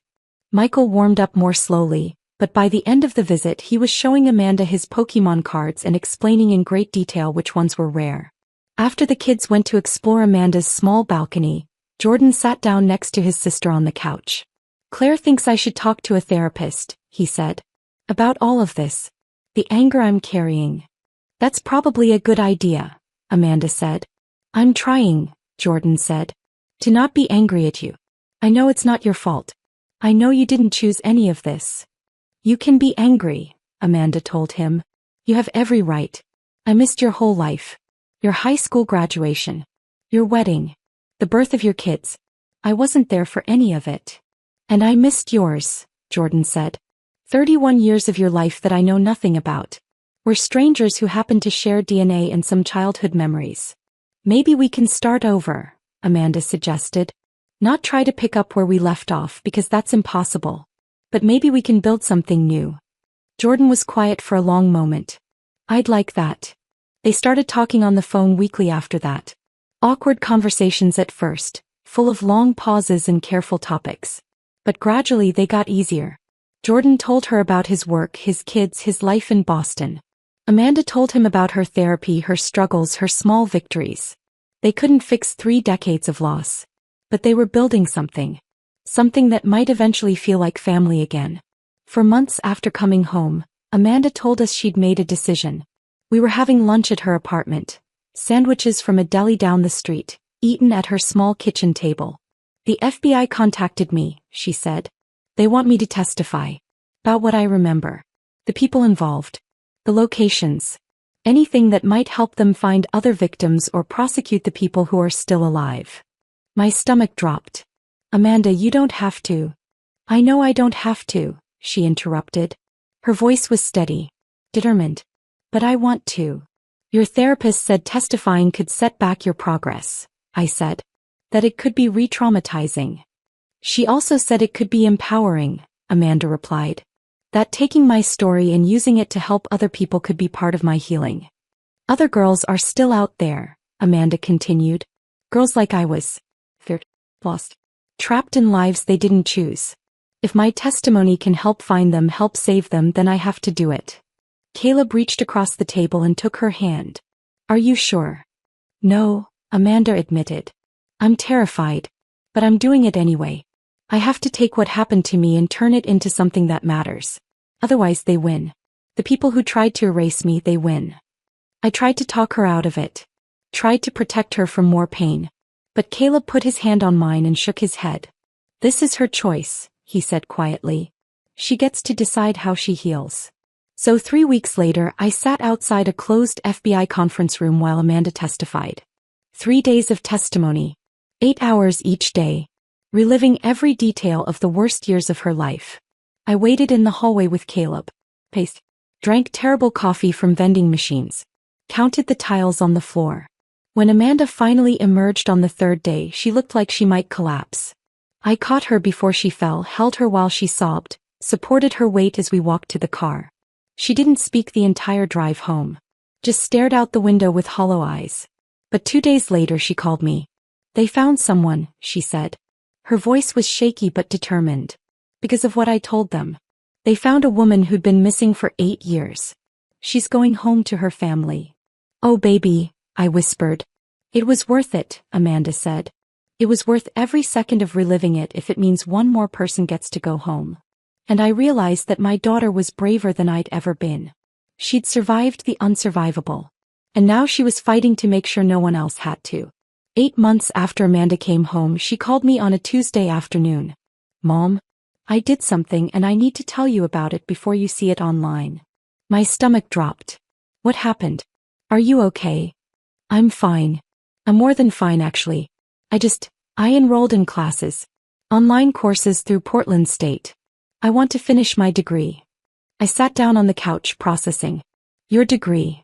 Michael warmed up more slowly, but by the end of the visit he was showing Amanda his Pokémon cards and explaining in great detail which ones were rare. After the kids went to explore Amanda's small balcony, Jordan sat down next to his sister on the couch. Claire thinks I should talk to a therapist, he said. About all of this. The anger I'm carrying. That's probably a good idea, Amanda said. I'm trying, Jordan said. To not be angry at you. I know it's not your fault. I know you didn't choose any of this. You can be angry, Amanda told him. You have every right. I missed your whole life. Your high school graduation. Your wedding. The birth of your kids. I wasn't there for any of it. And I missed yours, Jordan said. 31 years of your life that I know nothing about. We're strangers who happen to share DNA and some childhood memories. Maybe we can start over, Amanda suggested. Not try to pick up where we left off because that's impossible. But maybe we can build something new. Jordan was quiet for a long moment. I'd like that. They started talking on the phone weekly after that. Awkward conversations at first, full of long pauses and careful topics. But gradually they got easier. Jordan told her about his work, his kids, his life in Boston. Amanda told him about her therapy, her struggles, her small victories. They couldn't fix 3 decades of loss. But they were building something. Something that might eventually feel like family again. For months after coming home, Amanda told us she'd made a decision. We were having lunch at her apartment. Sandwiches from a deli down the street, eaten at her small kitchen table. The FBI contacted me, she said. They want me to testify. About what I remember. The people involved. The locations. Anything that might help them find other victims or prosecute the people who are still alive. My stomach dropped. Amanda, you don't have to. I know I don't have to, she interrupted. Her voice was steady, determined. But I want to. Your therapist said testifying could set back your progress, I said. That it could be re-traumatizing. She also said it could be empowering, Amanda replied. That taking my story and using it to help other people could be part of my healing. Other girls are still out there, Amanda continued. Girls like I was. Feared. Lost. Trapped in lives they didn't choose. If my testimony can help find them, help save them, then I have to do it. Caleb reached across the table and took her hand. Are you sure? No, Amanda admitted. I'm terrified. But I'm doing it anyway. I have to take what happened to me and turn it into something that matters. Otherwise they win. The people who tried to erase me, they win. I tried to talk her out of it. Tried to protect her from more pain. But Caleb put his hand on mine and shook his head. This is her choice, he said quietly. She gets to decide how she heals. So 3 weeks later, I sat outside a closed FBI conference room while Amanda testified. 3 days of testimony. 8 hours each day. Reliving every detail of the worst years of her life. I waited in the hallway with Caleb. Paced. Drank terrible coffee from vending machines. Counted the tiles on the floor. When Amanda finally emerged on the 3rd day, she looked like she might collapse. I caught her before she fell, held her while she sobbed, supported her weight as we walked to the car. She didn't speak the entire drive home. Just stared out the window with hollow eyes. But 2 days later she called me. They found someone, she said. Her voice was shaky but determined. Because of what I told them. They found a woman who'd been missing for 8 years. She's going home to her family. Oh baby, I whispered. It was worth it, Amanda said. It was worth every second of reliving it if it means one more person gets to go home. And I realized that my daughter was braver than I'd ever been. She'd survived the unsurvivable. And now she was fighting to make sure no one else had to. 8 months after Amanda came home, she called me on a Tuesday afternoon. Mom, I did something and I need to tell you about it before you see it online. My stomach dropped. What happened? Are you okay? I'm fine. I'm more than fine actually. I enrolled in classes. Online courses through Portland State. I want to finish my degree. I sat down on the couch processing. Your degree.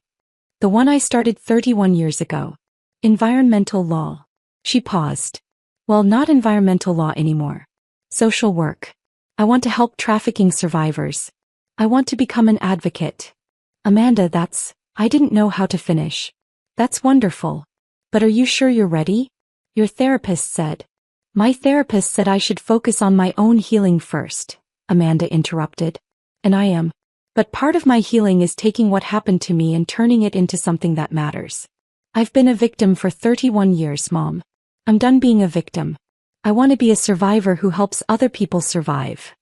The one I started 31 years ago. Environmental law. She paused. Well, not environmental law anymore. Social work. I want to help trafficking survivors. I want to become an advocate. Amanda, I didn't know how to finish. That's wonderful. But are you sure you're ready? Your therapist said. My therapist said I should focus on my own healing first, Amanda interrupted. And I am. But part of my healing is taking what happened to me and turning it into something that matters. I've been a victim for 31 years, Mom. I'm done being a victim. I want to be a survivor who helps other people survive.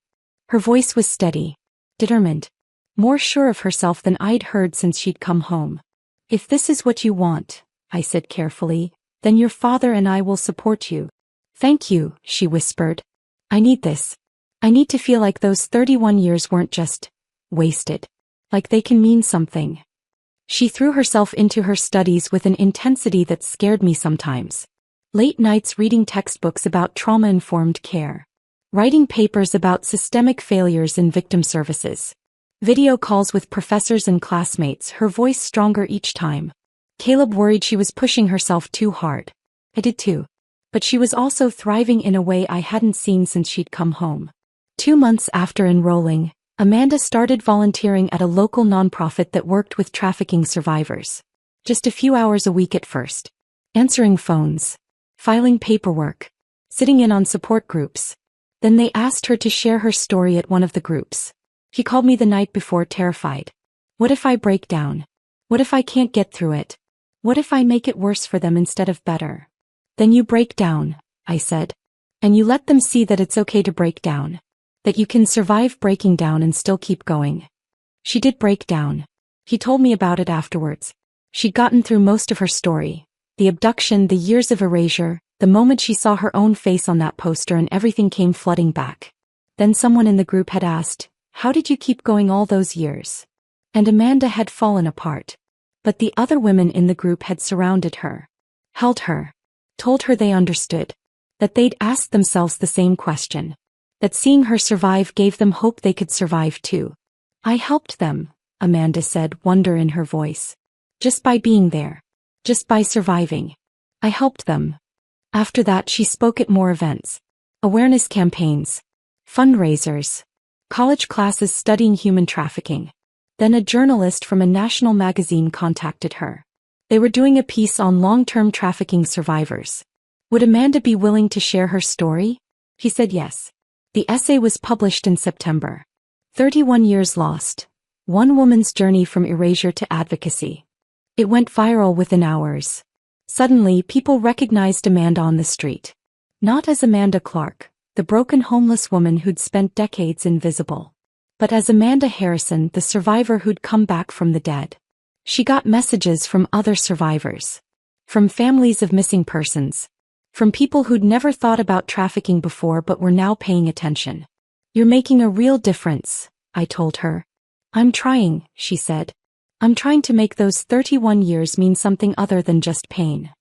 Her voice was steady, determined, more sure of herself than I'd heard since she'd come home. If this is what you want, I said carefully, then your father and I will support you. Thank you, she whispered. I need this. I need to feel like those 31 years weren't just wasted. Like they can mean something. She threw herself into her studies with an intensity that scared me sometimes. Late nights reading textbooks about trauma-informed care. Writing papers about systemic failures in victim services. Video calls with professors and classmates, her voice stronger each time. Caleb worried she was pushing herself too hard. I did too. But she was also thriving in a way I hadn't seen since she'd come home. 2 months after enrolling, Amanda started volunteering at a local nonprofit that worked with trafficking survivors. Just a few hours a week at first. Answering phones. Filing paperwork. Sitting in on support groups. Then they asked her to share her story at one of the groups. She called me the night before, terrified. What if I break down? What if I can't get through it? What if I make it worse for them instead of better? Then you break down, I said. And you let them see that it's okay to break down. That you can survive breaking down and still keep going. She did break down. He told me about it afterwards. She'd gotten through most of her story. The abduction, the years of erasure, the moment she saw her own face on that poster, and everything came flooding back. Then someone in the group had asked, how did you keep going all those years? And Amanda had fallen apart. But the other women in the group had surrounded her. Held her. Told her they understood. That they'd asked themselves the same question. That seeing her survive gave them hope they could survive too. I helped them, Amanda said, wonder in her voice. Just by being there. Just by surviving. I helped them. After that she spoke at more events. Awareness campaigns. Fundraisers. College classes studying human trafficking. Then a journalist from a national magazine contacted her. They were doing a piece on long-term trafficking survivors. Would Amanda be willing to share her story? He said yes. The essay was published in September. 31 years lost. One woman's journey from erasure to advocacy. It went viral within hours. Suddenly, people recognized Amanda on the street. Not as Amanda Clark, the broken homeless woman who'd spent decades invisible, but as Amanda Harrison, the survivor who'd come back from the dead. She got messages from other survivors. From families of missing persons. From people who'd never thought about trafficking before but were now paying attention. You're making a real difference, I told her. I'm trying, she said. I'm trying to make those 31 years mean something other than just pain.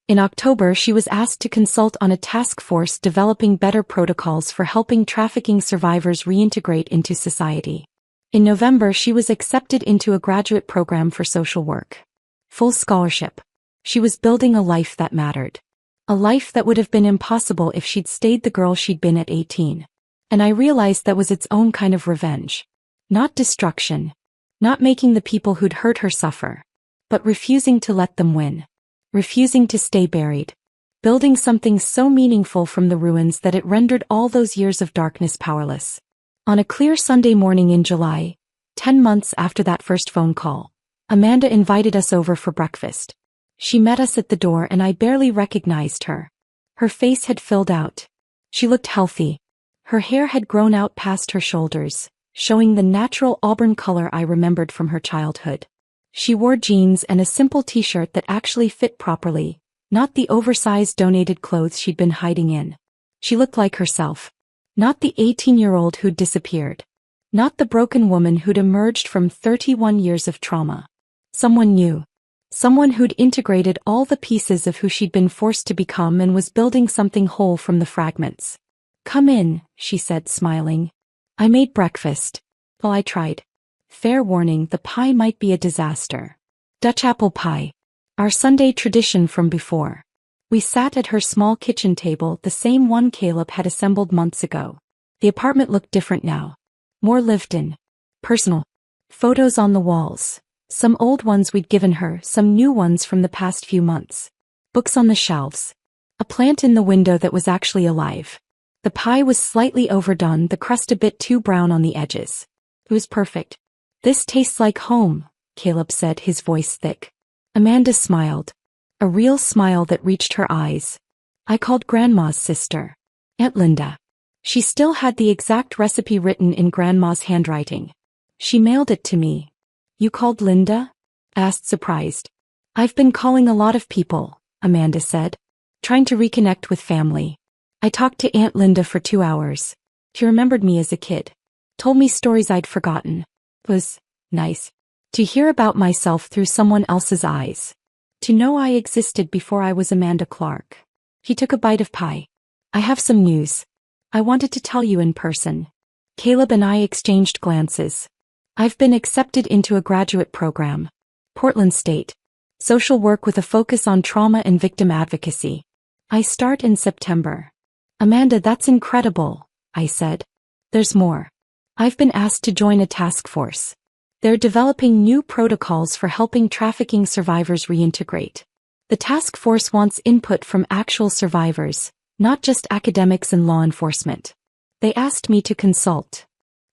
In October, she was asked to consult on a task force developing better protocols for helping trafficking survivors reintegrate into society. In November, she was accepted into a graduate program for social work. Full scholarship. She was building a life that mattered. A life that would have been impossible if she'd stayed the girl she'd been at 18. And I realized that was its own kind of revenge. Not destruction. Not making the people who'd hurt her suffer. But refusing to let them win. Refusing to stay buried. Building something so meaningful from the ruins that it rendered all those years of darkness powerless. On a clear Sunday morning in July, 10 months after that first phone call, Amanda invited us over for breakfast. She met us at the door and I barely recognized her. Her face had filled out. She looked healthy. Her hair had grown out past her shoulders, showing the natural auburn color I remembered from her childhood. She wore jeans and a simple t-shirt that actually fit properly, not the oversized donated clothes she'd been hiding in. She looked like herself. Not the 18-year-old who'd disappeared. Not the broken woman who'd emerged from 31 years of trauma. Someone new. Someone who'd integrated all the pieces of who she'd been forced to become and was building something whole from the fragments. Come in, she said, smiling. I made breakfast. Well, I tried. Fair warning, the pie might be a disaster. Dutch apple pie. Our Sunday tradition from before. We sat at her small kitchen table, the same one Caleb had assembled months ago. The apartment looked different now. More lived in. Personal. Photos on the walls. Some old ones we'd given her, some new ones from the past few months. Books on the shelves. A plant in the window that was actually alive. The pie was slightly overdone, the crust a bit too brown on the edges. It was perfect. This tastes like home, Caleb said, his voice thick. Amanda smiled. A real smile that reached her eyes. I called Grandma's sister. Aunt Linda. She still had the exact recipe written in Grandma's handwriting. She mailed it to me. You called Linda? Asked, surprised. I've been calling a lot of people, Amanda said. Trying to reconnect with family. I talked to Aunt Linda for 2 hours. She remembered me as a kid. Told me stories I'd forgotten. It was nice. To hear about myself through someone else's eyes. To know I existed before I was Amanda Clark. He took a bite of pie. I have some news. I wanted to tell you in person. Caleb and I exchanged glances. I've been accepted into a graduate program. Portland State. Social work with a focus on trauma and victim advocacy. I start in September. Amanda, that's incredible, I said. There's more. I've been asked to join a task force. They're developing new protocols for helping trafficking survivors reintegrate. The task force wants input from actual survivors, not just academics and law enforcement. They asked me to consult.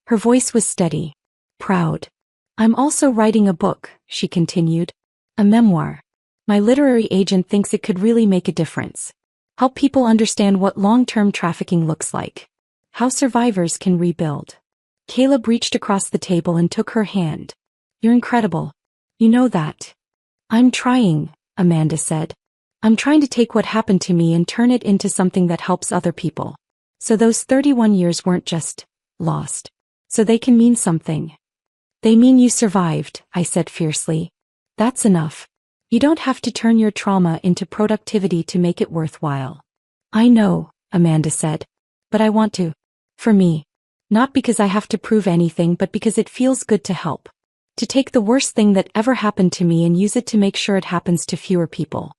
Her voice was steady. Proud. I'm also writing a book, she continued. A memoir. My literary agent thinks it could really make a difference. Help people understand what long-term trafficking looks like. How survivors can rebuild. Caleb reached across the table and took her hand. You're incredible. You know that. I'm trying, Amanda said. I'm trying to take what happened to me and turn it into something that helps other people. So those 31 years weren't just lost. So they can mean something. They mean you survived, I said fiercely. That's enough. You don't have to turn your trauma into productivity to make it worthwhile. I know, Amanda said. But I want to. For me. Not because I have to prove anything, but because it feels good to help. To take the worst thing that ever happened to me and use it to make sure it happens to fewer people.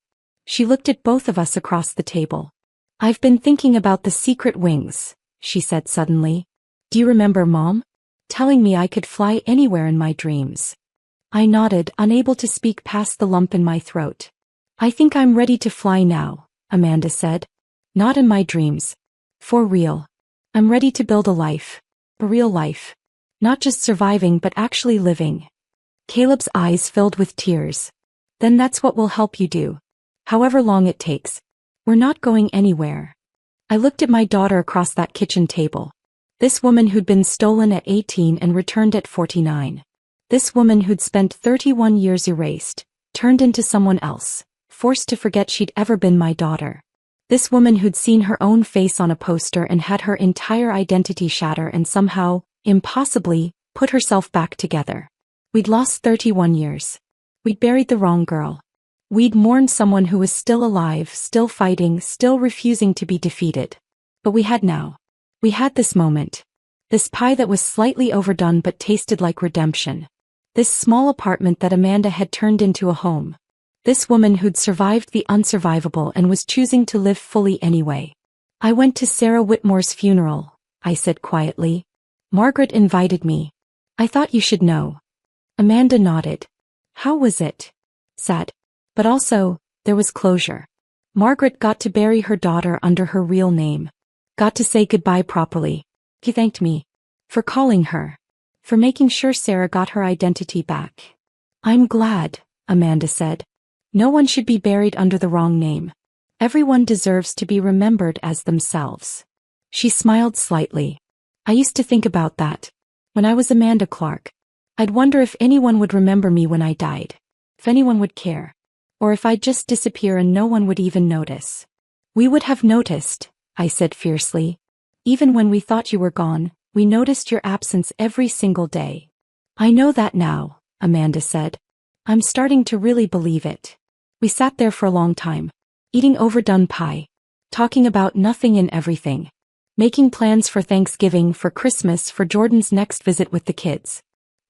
She looked at both of us across the table. I've been thinking about the secret wings, she said suddenly. Do you remember Mom? Telling me I could fly anywhere in my dreams. I nodded, unable to speak past the lump in my throat. I think I'm ready to fly now, Amanda said. Not in my dreams. For real. I'm ready to build a life. A real life. Not just surviving but actually living. Caleb's eyes filled with tears. Then that's what we'll help you do. However long it takes. We're not going anywhere. I looked at my daughter across that kitchen table. This woman who'd been stolen at 18 and returned at 49. This woman who'd spent 31 years erased, turned into someone else, forced to forget she'd ever been my daughter. This woman who'd seen her own face on a poster and had her entire identity shatter and somehow, impossibly, put herself back together. We'd lost 31 years. We'd buried the wrong girl. We'd mourned someone who was still alive, still fighting, still refusing to be defeated. But we had now. We had this moment. This pie that was slightly overdone but tasted like redemption. This small apartment that Amanda had turned into a home. This woman who'd survived the unsurvivable and was choosing to live fully anyway. I went to Sarah Whitmore's funeral, I said quietly. Margaret invited me. I thought you should know. Amanda nodded. How was it? Sad. But also, there was closure. Margaret got to bury her daughter under her real name. Got to say goodbye properly. He thanked me. For calling her. For making sure Sarah got her identity back. I'm glad, Amanda said. No one should be buried under the wrong name. Everyone deserves to be remembered as themselves. She smiled slightly. I used to think about that. When I was Amanda Clark. I'd wonder if anyone would remember me when I died. If anyone would care. Or if I'd just disappear and no one would even notice. We would have noticed, I said fiercely. Even when we thought you were gone, we noticed your absence every single day. I know that now, Amanda said. I'm starting to really believe it. We sat there for a long time. Eating overdone pie. Talking about nothing and everything. Making plans for Thanksgiving, for Christmas, for Jordan's next visit with the kids.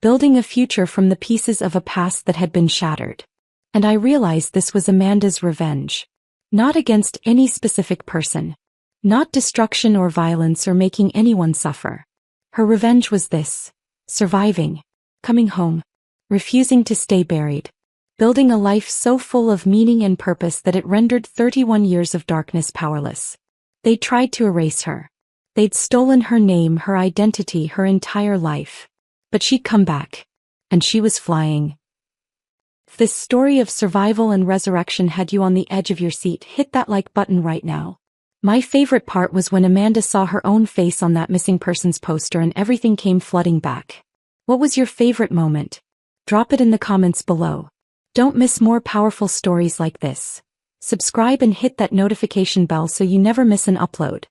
Building a future from the pieces of a past that had been shattered. And I realized this was Amanda's revenge. Not against any specific person. Not destruction or violence or making anyone suffer. Her revenge was this. Surviving. Coming home. Refusing to stay buried. Building a life so full of meaning and purpose that it rendered 31 years of darkness powerless. They tried to erase her. They'd stolen her name, her identity, her entire life. But she'd come back. And she was flying. If this story of survival and resurrection had you on the edge of your seat, hit that like button right now. My favorite part was when Amanda saw her own face on that missing persons poster and everything came flooding back. What was your favorite moment? Drop it in the comments below. Don't miss more powerful stories like this. Subscribe and hit that notification bell so you never miss an upload.